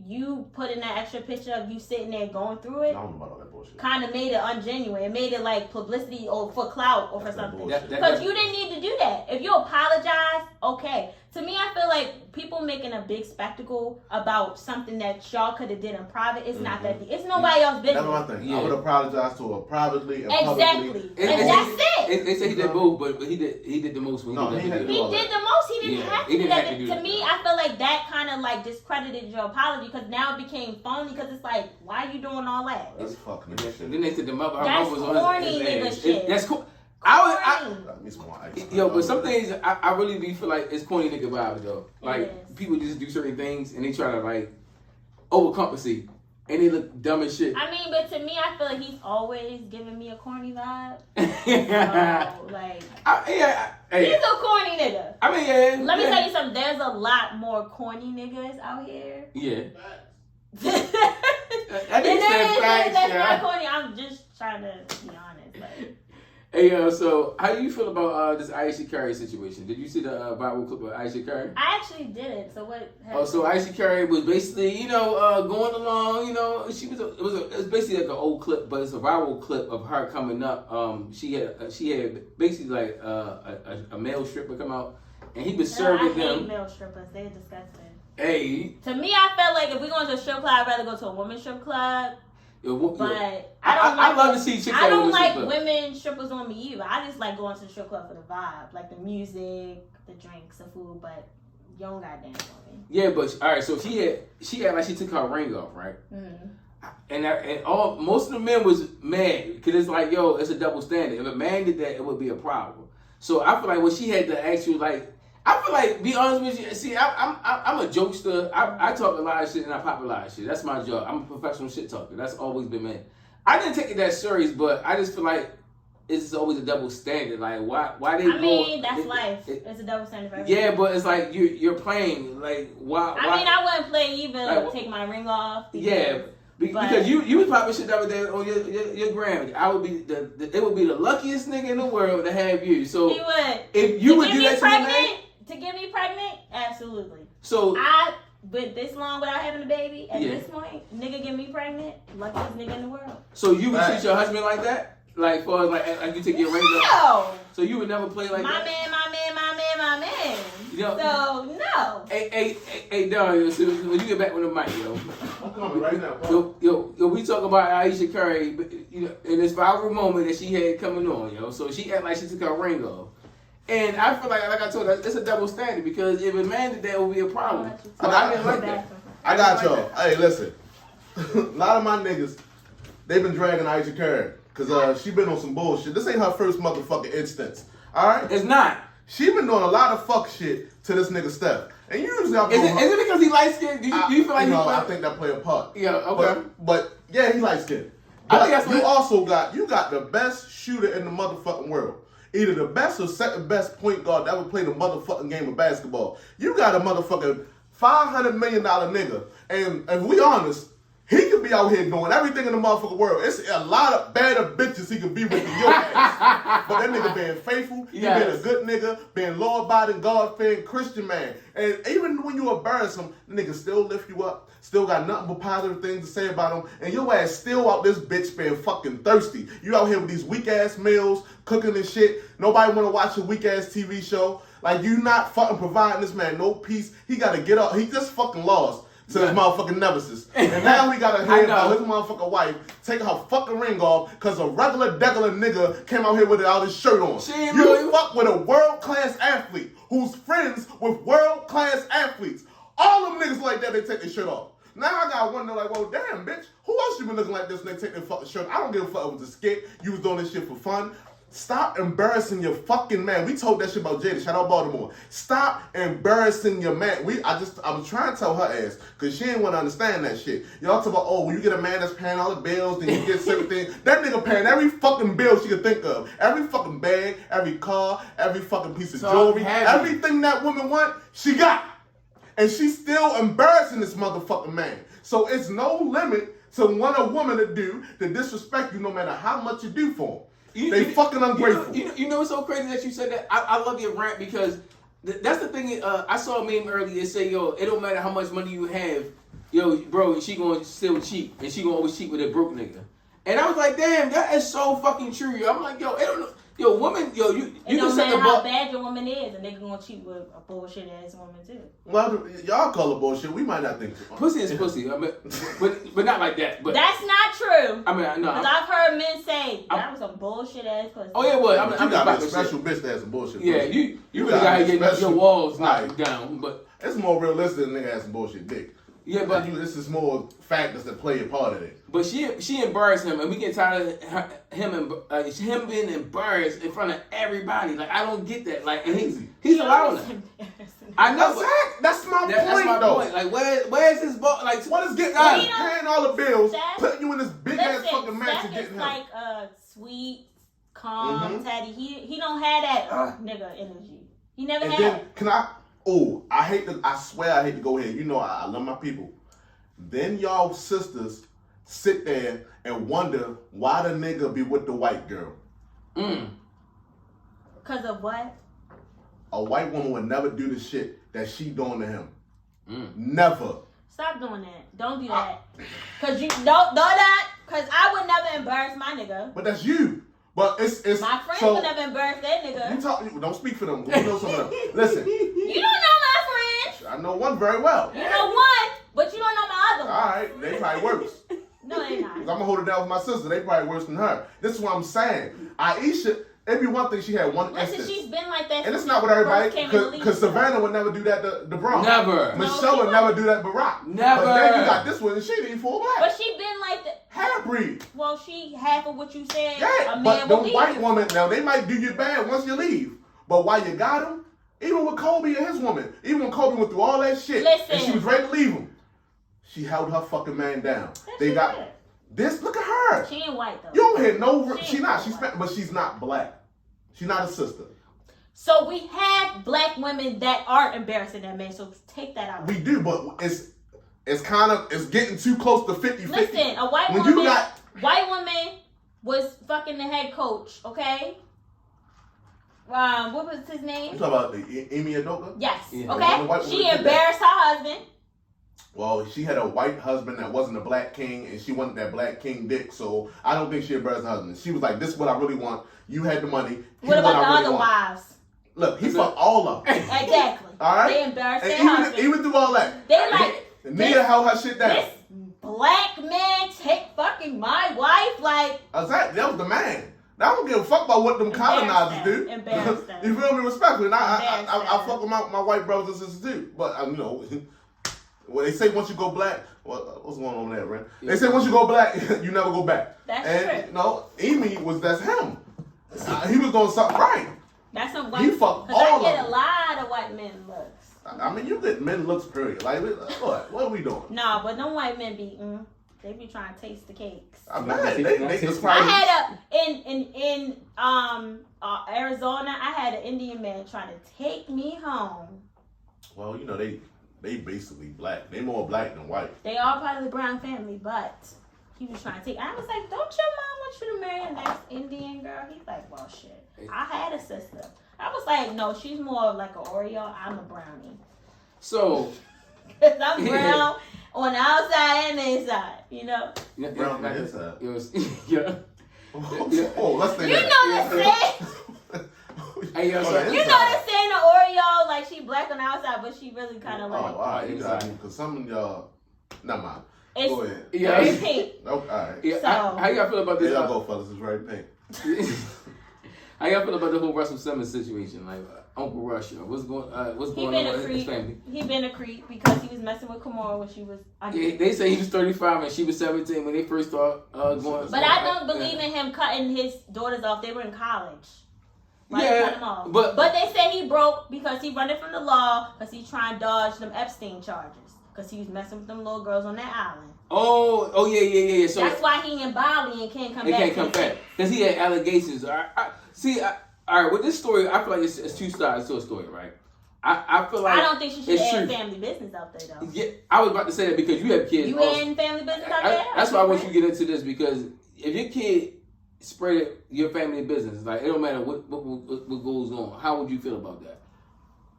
you putting that extra picture of you sitting there going through it. I don't know about all that kind of made it ungenuine. It made it like publicity or for clout or for something. Bullshit. Because you didn't need to do that. If you apologize, okay. To me, I feel like people making a big spectacle about something that y'all could have did in private. It's not that deep. It's nobody else's business. That's my thing. Yeah. I would apologize to her privately and exactly. publicly. And that's it. They say he did both, but he did the most. When he did the most. He didn't have to do that. To me, I feel like that kind of like discredited your apology because now it became phony. Because it's like, why are you doing all that? That's fucking shit. Then they said the mother was on his nigga shit. That's cool. But some things I really do feel like it's corny nigga vibes though. Like people just do certain things and they try to like overcompensate and they look dumb as shit. I mean, but to me, I feel like he's always giving me a corny vibe. So, like, he's a corny nigga. I mean, Let me tell you something. There's a lot more corny niggas out here. Yeah. That's not corny. I'm just trying to be honest. Like. Hey, so how do you feel about this Ayesha Curry situation? Did you see the viral clip of Ayesha Curry? I actually didn't. So what happened? Oh, so Ayesha Curry was basically, going along, it was basically like an old clip, but it's a viral clip of her coming up. She had basically like a male stripper come out, and he was serving them. I hate male strippers. They're disgusting. Hey. To me, I felt like if we're going to a strip club, I'd rather go to a women's strip club. But I love to see chicks. I don't like women strippers on me either. I just like going to the strip club for the vibe, like the music, the drinks, the food. But you don't got dance on me. Yeah, but all right. So she had like she took her ring off, right? Mm-hmm. And most of the men was mad because it's like, yo, it's a double standard. If a man did that, it would be a problem. So I feel like when she had to actually like. I feel like, be honest with you, see, I'm a jokester. I talk a lot of shit and I pop a lot of shit. That's my job. I'm a professional shit talker. That's always been me. I didn't take it that serious, but I just feel like it's always a double standard. Like, why they? I mean, that's life. It's a double standard for everyone. Yeah, but it's like you're playing. Like, why? I mean, I wouldn't play either. Like, take my ring off. Because you was popping shit the other day on your gram. I would be it would be the luckiest nigga in the world to have you. So he would. If you would do that to me, man. To get me pregnant? Absolutely. So I went this long without having a baby. At this point, nigga get me pregnant, luckiest nigga in the world. So you would treat your husband like that? Like for like you take your ring off? No. So you would never play like that? My man. So no. Hey, Don, so when you get back with the mic, I'm coming right now. Yo, we talk about Ayesha Curry, in this viral moment that she had coming on, So she act like she took her ring off. And I feel like I told her, it's a double standard because if a man did that, it would be a problem. I didn't like that. I got y'all. Hey, listen. A lot of my niggas, they've been dragging Ayesha Curry because she been on some bullshit. This ain't her first motherfucking instance. All right? It's not. She been doing a lot of fuck shit to this nigga Steph. And you usually have Is it because he light skinned? Do you feel like I think that play a part. Yeah, okay. But yeah, he light skinned. I think that's you got the best shooter in the motherfucking world. Either the best or second best point guard that would play the motherfucking game of basketball. You got a motherfucking $500 million nigga. And if we honest, he could be out here doing everything in the motherfucking world. It's a lot of better bitches he could be with than your ass. But that nigga being faithful, he being a good nigga, being law-abiding, God-fearing Christian man. And even when you embarrass him, the nigga still lift you up. Still got nothing but positive things to say about him. And your ass still out this bitch being fucking thirsty. You out here with these weak-ass meals, cooking and shit. Nobody want to watch a weak-ass TV show. Like, you not fucking providing this man no peace. He got to get up. He just fucking lost to his motherfucking nemesis. And now we got to hear about his motherfucking wife taking her fucking ring off because a regular nigga came out here without his shirt on. You fuck with a world-class athlete who's friends with world-class athletes. All them niggas like that, they take their shirt off. Now I gotta wonder, like, well, damn, bitch, who else you been looking like this and they take their fucking shirt? I don't give a fuck if it was a skit. You was doing this shit for fun. Stop embarrassing your fucking man. We told that shit about Jada. Shout out Baltimore. Stop embarrassing your man. I was trying to tell her ass, because she didn't want to understand that shit. Y'all talk about, oh, when you get a man that's paying all the bills, then you get everything. That nigga paying every fucking bill she could think of. Every fucking bag, every car, every fucking piece of jewelry. Everything that woman want, she got. And she's still embarrassing this motherfucking man. So it's no limit to what a woman to do to disrespect you no matter how much you do for them. They fucking ungrateful. You know it's so crazy that you said that? I love your rant because that's the thing. I saw a meme earlier say, yo, it don't matter how much money you have. Yo, bro, she gonna still cheat. And she gonna always cheat with a broke nigga. And I was like, damn, that is so fucking true. I'm like, yo, it don't, yo, woman, yo, you can set the bar. How bad your woman is, and they gonna cheat with a bullshit ass woman too. Well, y'all call it bullshit. We might not think so. Pussy is pussy. I mean, but not like that. But that's not true. I mean, no. Because I've heard men say that was some bullshit ass pussy. Oh yeah, well, you got a special bitch that has some bullshit. Yeah, pussy. you really gotta get your walls knocked down. But it's more realistic than nigga has some bullshit dick. Yeah, but this is more factors that play a part in it. But she embarrassed him, and we get tired of him being embarrassed in front of everybody. Like I don't get that. Like and he's allowing it. I know. That's my point, though. Like where's his ball? Like what is getting out? Paying all the bills, putting you in this big ass fucking mansion, getting him. Like a sweet, calm Teddy. He don't have that nigga energy. He never had it. Can I? Oh, I swear I hate to go here. You know I love my people. Then y'all sisters sit there and wonder why the nigga be with the white girl. Because of what? A white woman would never do the shit that she doing to him. Never. Stop doing that. Don't do that. Because you don't do that. Because I would never embarrass my nigga. But that's you. But it's my friends would never embarrass that nigga. Don't speak for them. You know some of them. Listen. You don't know my friends. I know one very well. You know one, but you don't know my other one. All right, they probably worse. No, they not. I'm gonna hold it down with my sister. They probably worse than her. This is what I'm saying. Ayesha, it'd be one thing she had one instance. She's been like that. And it's not with everybody. Because Savannah would never do that to Bron. Never. Michelle would never do that to Barack. Never. But then you got this one, and she didn't full black. But she been like that. Half-breed. Well, she half of what you said. Yeah, but the white woman, now they might do you bad once you leave. But while you got him, even with Kobe and his woman, even when Kobe went through all that shit, and she was ready to leave him, she held her fucking man down. They got this. Look at her. She ain't white though. You don't hear no. She's not. But she's not black. She's not a sister. So we have black women that are embarrassing that man. So take that out. We do, but it's getting too close to 50-50. Listen, a white woman was fucking the head coach. Okay. What was his name? You talking about the Emi Udoka? Yes. Yeah. Okay. She embarrassed her husband. Well, she had a white husband that wasn't a black king, and she wanted that black king dick, so I don't think she embarrassed her husband. She was like, this is what I really want. You had the money. What about the other wives? Look, he fucked all of them. Exactly. All right? They embarrassed their husband. Even through all that. They like... Nia held her shit down. This black man take fucking my wife, like... Exactly. That was the man. I don't give a fuck about what them colonizers do. Embarrassed them. You feel me? Respectfully. And I fuck with my white brothers and sisters too. But, you know... Well, they say once you go black, what's going on there, Ren? They say once you go black, you never go back. That's true. No, that's him. He was doing something right. That's some white. He fucked all of them. I get a lot of white men looks. I mean, you get men looks period. Like, what are we doing? No, but them white men be, they be trying to taste the cakes. I bet they I had in Arizona, I had an Indian man trying to take me home. Well, you know they basically black. They more black than white. They are part of the Brown family, but he was trying to take. I was like, don't your mom want you to marry a nice Indian girl? He's like, well, shit. I had a sister. I was like, no, she's more of like an Oreo. I'm a brownie. So. Because I'm brown on the outside and the inside, you know? Brown on the inside. Yeah. Oh, let's think you know the saying. Hey, yo, you know the saying, the Oreo, like she black on the outside, but she really kind of like. Oh, all right, exactly. Because some of y'all, never mind. It's go ahead. very pink. Oh, all right. Yeah, so, how y'all feel about this? Y'all go, fellas. It's very pink. How y'all feel about the whole Russel Simmons situation? Like Uncle Rush, what's going on with his family? He been a creep because he was messing with Kamora when she was. Yeah, they say he was 35 and she was 17 when they first started going. But I don't believe in him cutting his daughters off. They were in college. Right, yeah, but they say he broke because he running from the law because he trying to dodge them Epstein charges because he was messing with them little girls on that island. Oh yeah. So that's why he in Bali and can't come back. He can't come back because he had allegations. All right, with this story, I feel like it's two sides to a story, right? I feel like I don't think she should add family business out there though. Yeah, I was about to say that because you have kids. You in family business out there? That's why I want you to get into this because if your kid spread your family business, like it don't matter what goes on. How would you feel about that?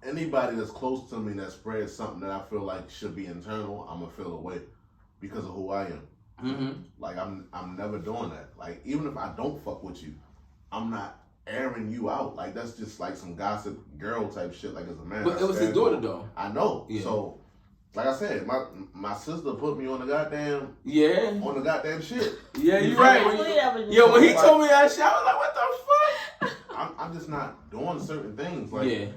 Anybody that's close to me that spreads something that I feel like should be internal, I'm gonna feel away because of who I am. Like I'm never doing that. Like even if I don't fuck with you, I'm not airing you out. Like that's just like some gossip girl type shit. Like as a man, but it was his daughter though. I know. Yeah. So like I said, my sister put me on the goddamn shit. Yeah, you're right. When he told me that shit, I was like, what the fuck? I'm just not doing certain things. Like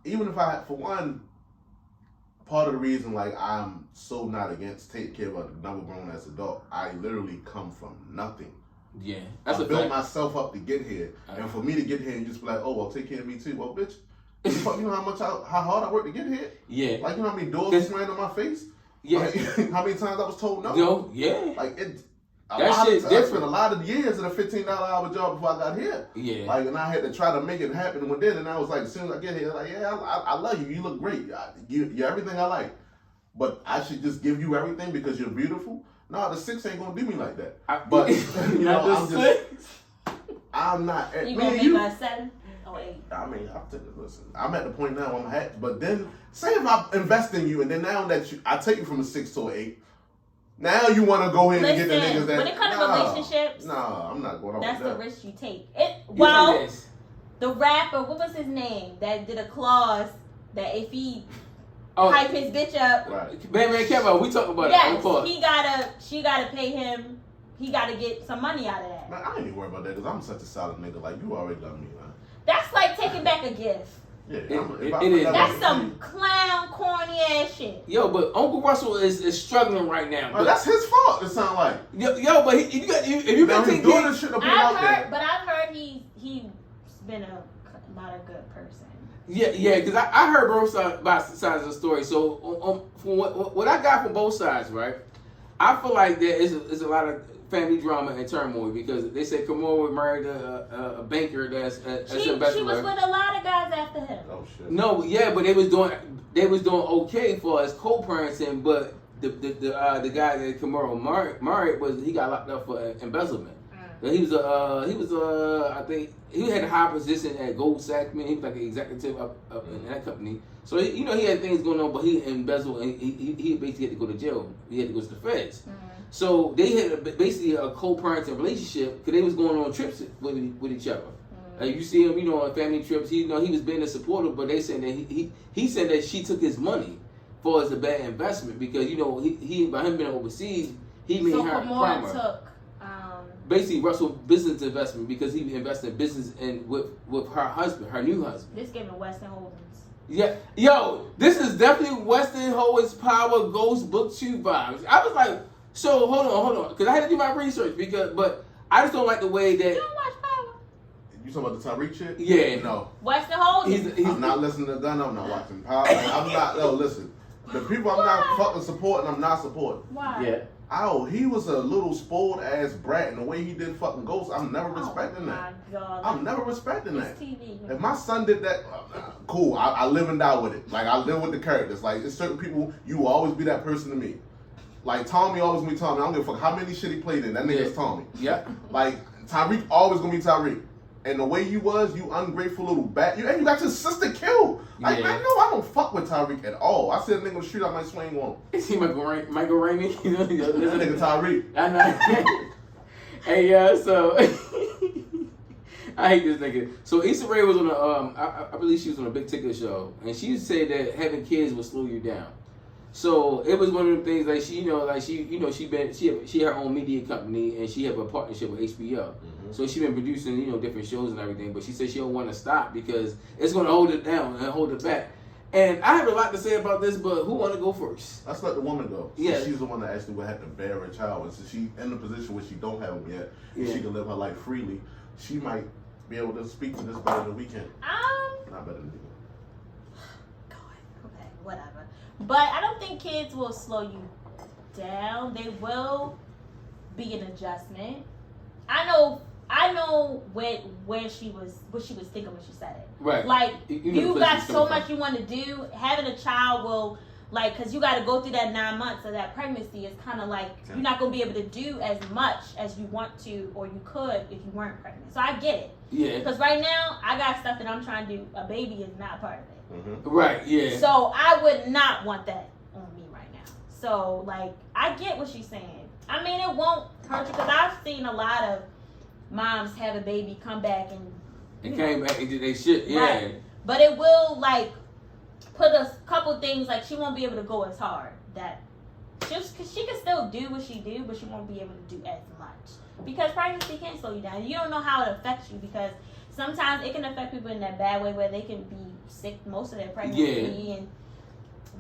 even if I, for one, part of the reason like I'm so not against taking care of a double grown as adult, I literally come from nothing. Yeah, I built myself up to get here, and for me to get here and just be like, oh, well, take care of me too. Well, bitch, you know how hard I worked to get here? Yeah. Like, you know how many doors slammed on my face? Yeah. Like, how many times I was told no? No, yeah. Like, it. That shit's different. I spent a lot of years in a $15-hour job before I got here. Yeah. Like, and I had to try to make it happen with it, and I was like, as soon as I get here, like, yeah, I love you. You look great. You're everything I like. But I should just give you everything because you're beautiful? No, the 6 ain't gonna do me like that. But, you know, I'm not. You gonna make a 7 or 8? I mean, listen, I'm at the point now where I'm at, but then, say if I invest in you, and then now that I take you from a 6 to an 8, now you want to go ahead and get the niggas that. When it comes to relationships, I'm not going on that's with that. the risk you take. The rapper, what was his name, that did a clause that if he hype his bitch up, right? Man, Quavo, we talk about it. She gotta pay him. He gotta get some money out of that. Man, I ain't even worried about that because I'm such a solid nigga. Like, you already love me, man. That's like taking back a gift. Yeah, it is. That's some clown, corny ass shit. Yo, but Uncle Russell is struggling right now. But that's his fault. It sounds like. Yo, but if you been taking doing this shit, I've heard he's been not a good person. Yeah, because I heard both sides of the story. So from what I got from both sides, right? I feel like there is a lot of family drama and turmoil because they said Kamora married a banker that's she was with a lot of guys after him. Oh shit. No, yeah, but they was doing okay for as co-parenting, but the guy that Kamora married he got locked up for embezzlement. He was I think he had a high position at Gold Sachs. He was like an executive up in that company. So he had things going on, but he embezzled and he basically had to go to jail. He had to go to the feds. So they had basically a co-parenting relationship because they was going on trips with each other. You see him, on family trips. He was being a supporter, but they said that he said that she took his money for as a bad investment because he by him being overseas, he made her primer. Took basically Russell business investment because he invested in business and with her husband, her new husband. This gave him Western Holdings. Yeah, yo, this is definitely Western Holdings Power Ghost Book 2 vibes. I was like, so hold on, because I had to do my research but I just don't like the way that. You don't watch Power? You talking about the Tyreek shit? Yeah, no. Western Holdings. I'm not listening to Gunna. I'm not watching Power. I'm not. No, listen. The people I'm not fucking supporting, I'm not supporting. Why? Yeah. Oh, he was a little spoiled ass brat, and the way he did fucking Ghost, I'm never respecting that. My God. I'm never respecting that. TV. If my son did that, cool. I live and die with it. Like I live with the characters. Like there's certain people, you will always be that person to me. Like Tommy always gonna be Tommy. I don't give a fuck how many shit he played in. That nigga's Tommy. Yeah. Like Tyreek always gonna be Tyreek. And the way you was, you ungrateful little bat. You got your sister killed. Like, I know I don't fuck with Tyreek at all. I see a nigga on the street, I might swing on him. Is he Michael Rainey? That nigga Tyreek. I know. Hey, so I hate this nigga. So Issa Rae was on I believe she was on a big ticket show, and she said that having kids will slow you down. So it was one of the things like she had her own media company and she have a partnership with HBO. Mm-hmm. So she been producing different shows and everything, but she said she don't want to stop because it's going to hold it down and hold it back. And I have a lot to say about this, but who want to go first? Let's let the woman go. Yeah, she's the one that actually would have to bear a child, and so she in the position where she don't have them yet, and she can live her life freely. She might be able to speak to this better than we can. Not better than you. God, okay, whatever. But I don't think kids will slow you down. They will be an adjustment. I know what she was thinking when she said it. Right. Like you got so much you want to do. Having a child will because you got to go through that 9 months of that pregnancy. It's kind of like you're not gonna be able to do as much as you want to or you could if you weren't pregnant. So I get it. Yeah. Because right now I got stuff that I'm trying to do. A baby is not part of it. Mm-hmm. Right, yeah. So I would not want that on me right now. So I get what she's saying. I mean, it won't hurt you because I've seen a lot of moms have a baby, come back and came back and did they shit. Yeah. Right. But it will like put a couple things like she won't be able to go as hard. That she can still do what she do, but she won't be able to do as much because pregnancy can slow you down. You don't know how it affects you because sometimes it can affect people in that bad way where they can be sick most of their pregnancy and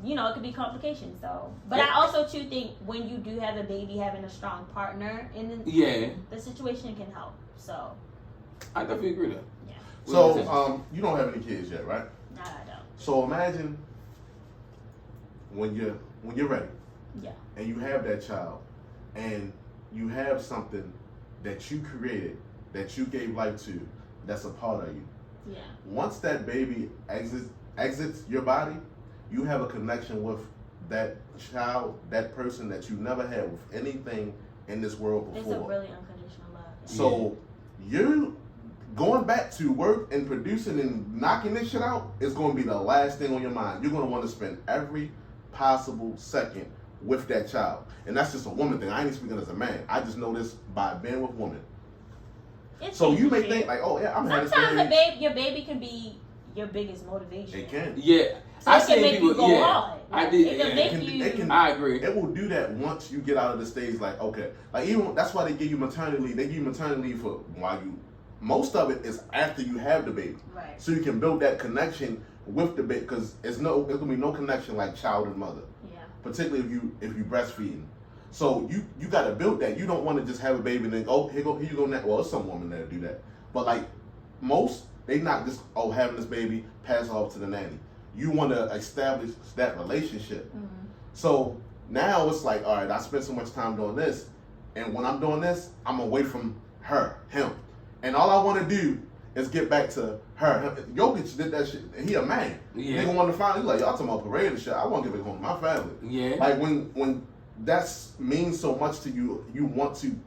it could be complications. So, but I also too think when you do have a baby, having a strong partner in the situation can help. So, I definitely agree there. Yeah. So, you don't have any kids yet, right? No, I don't. So imagine when you're ready. Yeah. And you have that child, and you have something that you created, that you gave life to, that's a part of you. Yeah. Once that baby exits your body, you have a connection with that child, that person that you never had with anything in this world before. It's a really unconditional love. So you going back to work and producing and knocking this shit out is going to be the last thing on your mind. You're going to want to spend every possible second with that child. And that's just a woman thing. I ain't speaking as a man. I just know this by being with women. So you may think like, oh yeah, I'm having sometimes your baby can be your biggest motivation. It can. Yeah. So it can make you go hard. I did. It can I agree. It will do that once you get out of the stage. Like okay, like even that's why they give you maternity leave. They give you maternity leave for while you. Most of it is after you have the baby, right? So you can build that connection with the baby because it's gonna be no connection like child and mother. Yeah. Particularly if you breastfeeding. So you got to build that. You don't want to just have a baby and then here you go now. Well, there's some women that do that, but like most, they not just having this baby pass off to the nanny. You want to establish that relationship. Mm-hmm. So now it's like, all right, I spent so much time doing this, and when I'm doing this, I'm away from him, and all I want to do is get back to her. Jokic did that shit. He a man. Yeah. Nigga want to find. He's like, y'all talking about parade and shit. I want to give it home to my family. Yeah. Like when that's means so much to you, you want to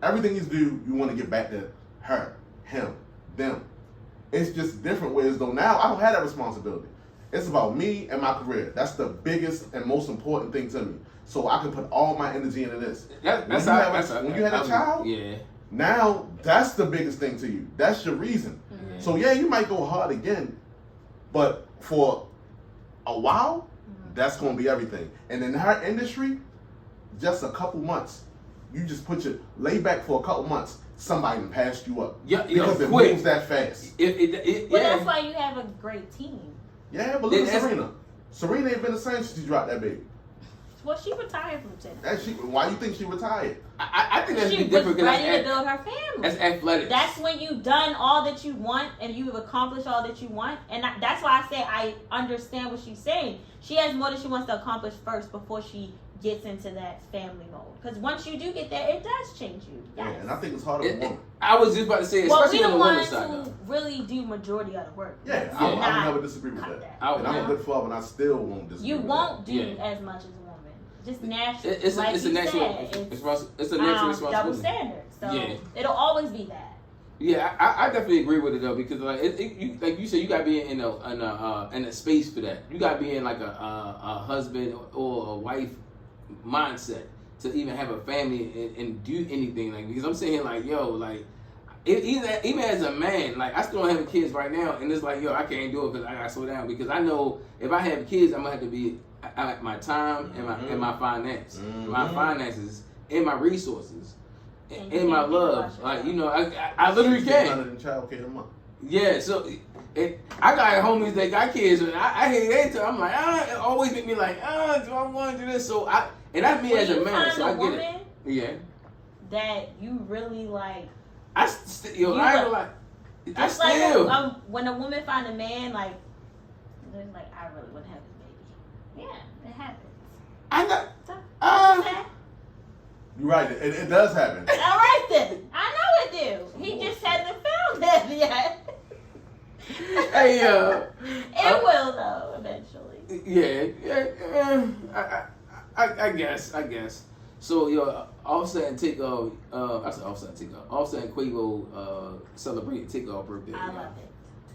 everything you do. You want to get back to her, him, them. It's just different ways though. Now I don't have that responsibility. It's about me and my career. That's the biggest and most important thing to me. So I can put all my energy into this. When you had a child, yeah. Now that's the biggest thing to you. That's your reason. Mm-hmm. So yeah, you might go hard again, but for a while, that's gonna be everything. And in her industry, just a couple months, you just lay back for a couple months. Somebody passed you up. Yeah, because it quick. moves that fast. Well, that's why you have a great team. Yeah, but look at Serena. Serena ain't been the same since she dropped that baby. Well, she retired from tennis. Why you think she retired? I think that's she different was ready to build her family. That's athletics. That's when you've done all that you want and you've accomplished all that you want. And that's why I say I understand what she's saying. She has more that she wants to accomplish first before she gets into that family mode. Because once you do get there, it does change you. Yes. Yeah, and I think it's harder for women. I was just about to say, especially on the women's side. Well, we the ones who really do majority of the work. Yeah, I would never disagree with that. And I'm a good father, and I still won't disagree. You with won't that. do as much as a woman. Just naturally. It's a natural. It's a natural responsibility. Double standard. So it'll always be that. Yeah, I definitely agree with it though because like like you said, you gotta be in a space for that. You gotta be in like a husband or a wife mindset to even have a family and do anything like because I'm saying like like even as a man like I still don't have kids right now and it's like I can't do it because I gotta slow down because I know if I have kids I'm gonna have to be at my time and my finances and my resources and my love like I literally can't. Yeah, so I got homies that got kids and I hear they tell I'm like it always make me like do I want to do this and that's me as a man so I get it. Yeah. That you really like. I still when a woman find a man like they're like I really want to have this baby. Yeah, it happens. You're right. It does happen. All right then. I know it do. He just hasn't found that yet. Hey, it will though eventually. Yeah. I guess. So Offset and Takeoff. I said Offset and Takeoff. Offset and Quavo celebrated Takeoff birthday. I love it.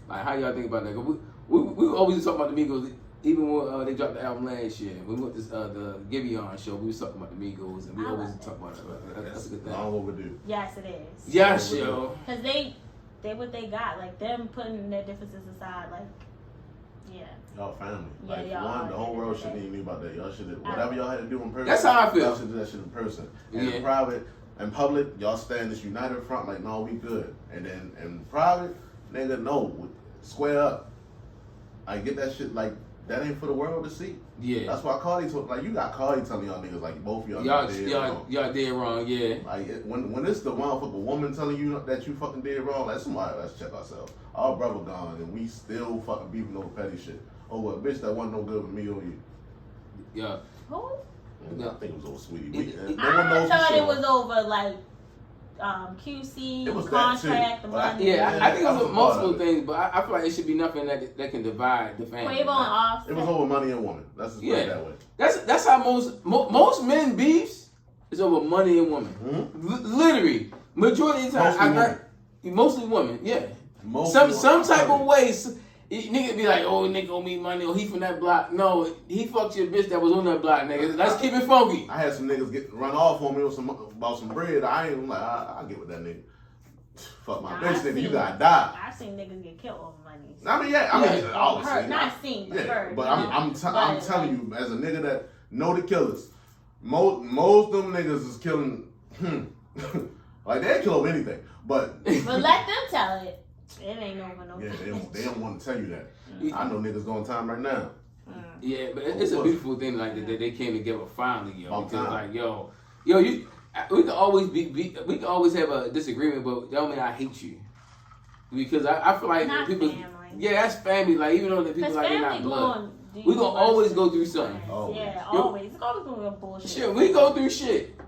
Like how y'all think about that? 'Cause we always talk about the Migos. even when they dropped the album last year, we went to the Giveon show. We was talking about the Migos, and we always talk about it. That's a good thing. Long overdue. Yes, it is. Yes, yo. Because they what they got, like them putting their differences aside, like yeah. Y'all family. Yeah, Like y'all the whole world shouldn't even knew about that. Y'all should whatever y'all had to do in person. That's how I feel. Y'all should do that shit in person. And in private and public, y'all stand this united front like, no, we good. And then in private, nigga, no, square up. Like get that shit like that ain't for the world to see. Yeah. That's why Cardi told, like you got Cardi telling y'all niggas like both of y'all y'all dead wrong, yeah. Like when it's the motherfucker woman telling you that you fucking did wrong, like somebody let's check ourselves. Our brother gone and we still fucking beefing over petty shit. Oh, a bitch that wasn't no good with me or you. Yeah. Who? I think it was over Sweetie. I thought it was over like QC, it was contract, the money. I think it was multiple things, but I feel like it should be nothing that can divide the family. Quavo and Offset. It was over money and woman. Let's just put it that way. That's how most men beefs is over money and woman. Mm-hmm. Literally, majority of the time, mostly women. Yeah. Some type of ways. Nigga be like, oh, nigga owe me money, or he from that block. No, he fucked your bitch that was on that block, nigga. Let's keep it funky. I had some niggas run off on me with about some bread. I ain't like, I'll get with that nigga. Fuck my bitch, nigga. You gotta die. I've seen niggas get killed over money. I mean, all the heard, not seen, but heard. But I'm telling you, as a nigga that know the killers, most them niggas is killing. Like they kill over anything, but let them tell it. It ain't over no. Yeah, they don't want to tell you that. I know niggas going time right now. Yeah, but it's a beautiful thing like that they came together finally, yo. Because like, yo, we can always we can always have a disagreement, but that don't mean I hate you. Because I feel like not people, family. Yeah, that's family. Like even though the people like they're not blood, we gonna always go through something. Yeah, always. It's always gonna be bullshit. Shit, we go through shit.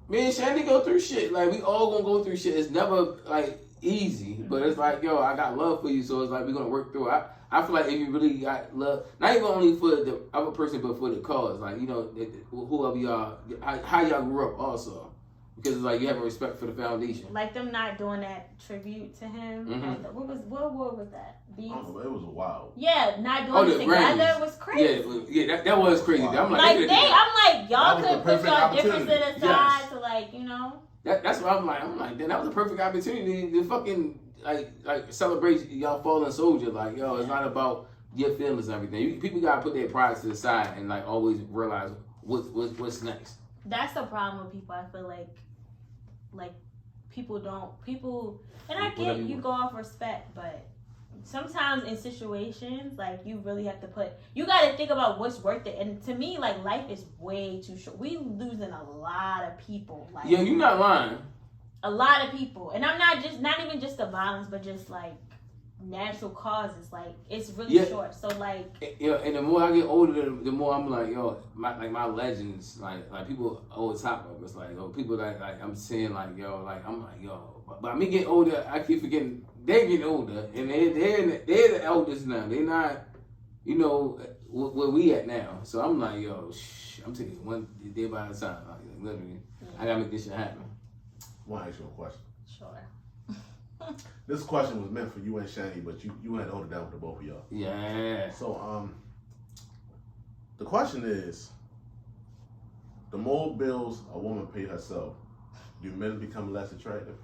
Me and Shandy go through shit. Like we all gonna go through shit. It's never like easy, but it's like, yo, I got love for you, so it's like we're gonna work through it. I feel like if you really got love, not even only for the other person, but for the cause, like, you know, whoever y'all, how y'all grew up also, because it's like you have a respect for the foundation. Like them not doing that tribute to him. Mm-hmm. What award was that? It was a wild. Yeah, not doing it together was crazy. Yeah, that was crazy. Wow. I'm like, y'all could put your differences aside to like, you know. That's what I'm like, then that was a perfect opportunity to fucking like celebrate y'all fallen soldier. Like, yo, it's not about your feelings and everything. People gotta put their pride to the side and like always realize what's next. That's the problem with people. I feel like people, and I get you go off respect, but sometimes in situations, like, you really have to you got to think about what's worth it. And to me, like, life is way too short. We losing a lot of people. Like, yeah, you're not lying. A lot of people. And I'm not even just the violence, but just, like, natural causes. Like, it's really short. So, like... Yeah, and the more I get older, the more I'm like, yo, my legends, like people over top of us. Like, yo, people like I'm seeing, like, yo, like, I'm like, yo. But me getting older, I keep forgetting they're getting older, and they're the eldest now. They're not, you know, where we at now. So I'm like, yo, I'm taking one day by a time. Like, literally, I gotta make this shit happen. I want to ask you a question. Sure. This question was meant for you and Shani, but you had to hold it down with the both of y'all. Yeah. So the question is, the more bills a woman pay herself, do men become less attractive?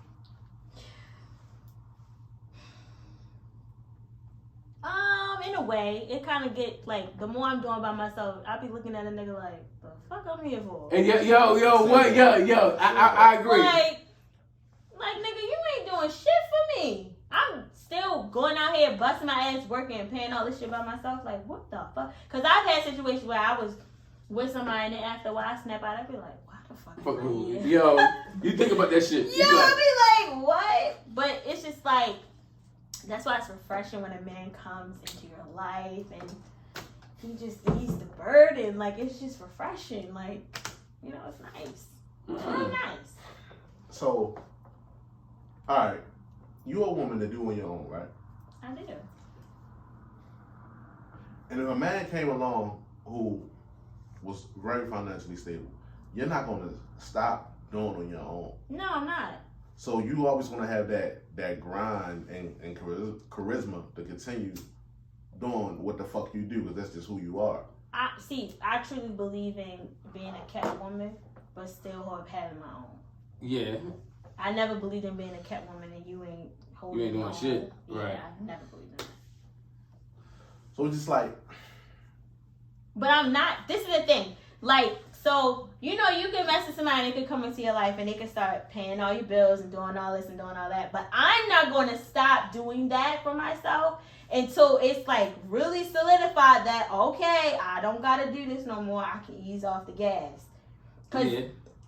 In a way, it kind of get like, the more I'm doing by myself, I be looking at a nigga like, the fuck I'm here for? And I agree. Like, nigga, you ain't doing shit for me. I'm still going out here busting my ass, working and paying all this shit by myself. Like, what the fuck? Because I've had situations where I was with somebody and then after a while I snap out, I'd be like, why the fuck am I here? Yo, you think about that shit. Yo, I be like, what? But it's just like, that's why it's refreshing when a man comes into your life and he just ease the burden. Like, it's just refreshing. Like, you know, it's nice. It's really nice. So, all right, you a woman to do on your own, right? I do. And if a man came along who was very financially stable, you're not going to stop doing on your own. No, I'm not. So you always want to have that grind and charisma to continue doing what the fuck you do because that's just who you are. I truly believe in being a cat woman, but still having my own. Yeah. I never believed in being a cat woman and you ain't holding You ain't doing shit. Yeah, Right. I never believed in that. So it's just like. But I'm not. This is the thing. Like, so, you know, you can mess with somebody and they can come into your life and they can start paying all your bills and doing all this and doing all that. But I'm not going to stop doing that for myself until it's like really solidified that, okay, I don't got to do this no more. I can ease off the gas. Because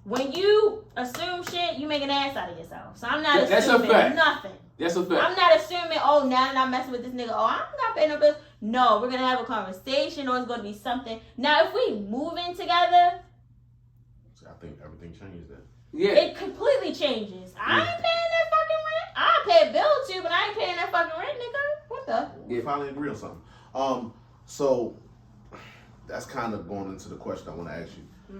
when you assume shit, you make an ass out of yourself. So I'm not assuming nothing. That's a fact. I'm not assuming, oh, now that I'm messing with this nigga, oh, I'm not paying no bills. No, we're going to have a conversation or it's going to be something. Now, if we move in together, I think everything changed then. Yeah. it completely changes. I ain't paying that fucking rent. I pay a bill too, but I ain't paying that fucking rent, nigga. What the? We finally agree on something. So that's kind of going into the question I want to ask you.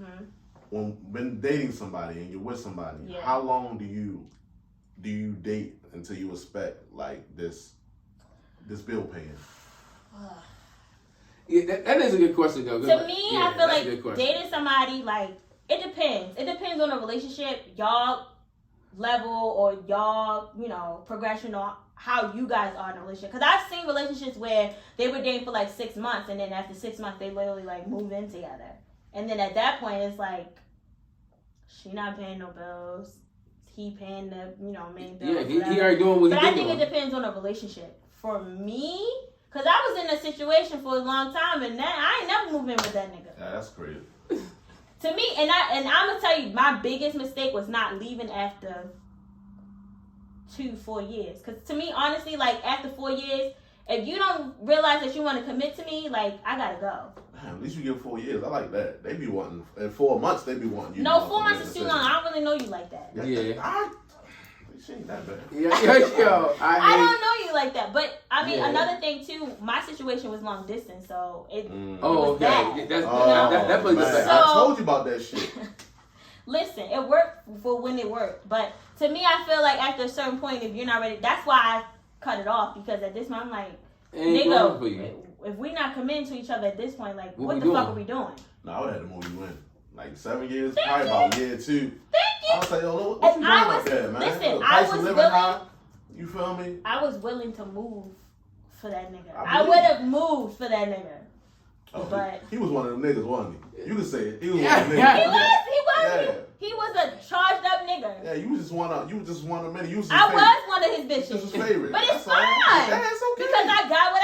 When dating somebody and you're with somebody, how long do you date until you expect like this bill paying? Yeah, that is a good question though. To me, I feel like dating somebody, like, it depends. It depends on the relationship, y'all level or y'all, you know, progression or how you guys are in a relationship. Because I've seen relationships where they were dating for like 6 months and then after 6 months they literally like move in together. And then at that point it's like, she not paying no bills. He paying the, you know, main bills. Yeah, he already doing what he doing. But I think it depends on the relationship. For me, because I was in a situation for a long time and I ain't never moved in with that nigga. Yeah, that's crazy. To me, and I'm gonna tell you, my biggest mistake was not leaving after 2-4 years. Because to me, honestly, like after 4 years, if you don't realize that you want to commit to me, like I gotta go. At least you give 4 years. I like that. They be wanting in 4 months. They be wanting you. No, 4 months is too long. I don't really know you like that. Yeah. She ain't that bad. Yo, I don't know you like that, but I mean another thing too. My situation was long distance, so it. Oh, okay. That plays a fact. I told you about that shit. Listen, it worked for when it worked, but to me, I feel like after a certain point, if you're not ready, that's why I cut it off because at this moment, I'm like, nigga, if we not committing to each other at this point, like, what the fuck are we doing? No, I would have to move you in. Like 7 years, probably about year 2. Thank you. I was like, yo, what you doing out there, man? Listen, I was living high. You feel me? I was willing to move for that nigga. I would have moved for that nigga. Oh, but he was one of them niggas, wasn't he? You can say it. He was one of them niggas. He was a charged up nigga. Yeah, you was just one of them. You was his I was one of his bitches. His favorite. But it's That's fine. all. That's okay. Because I got what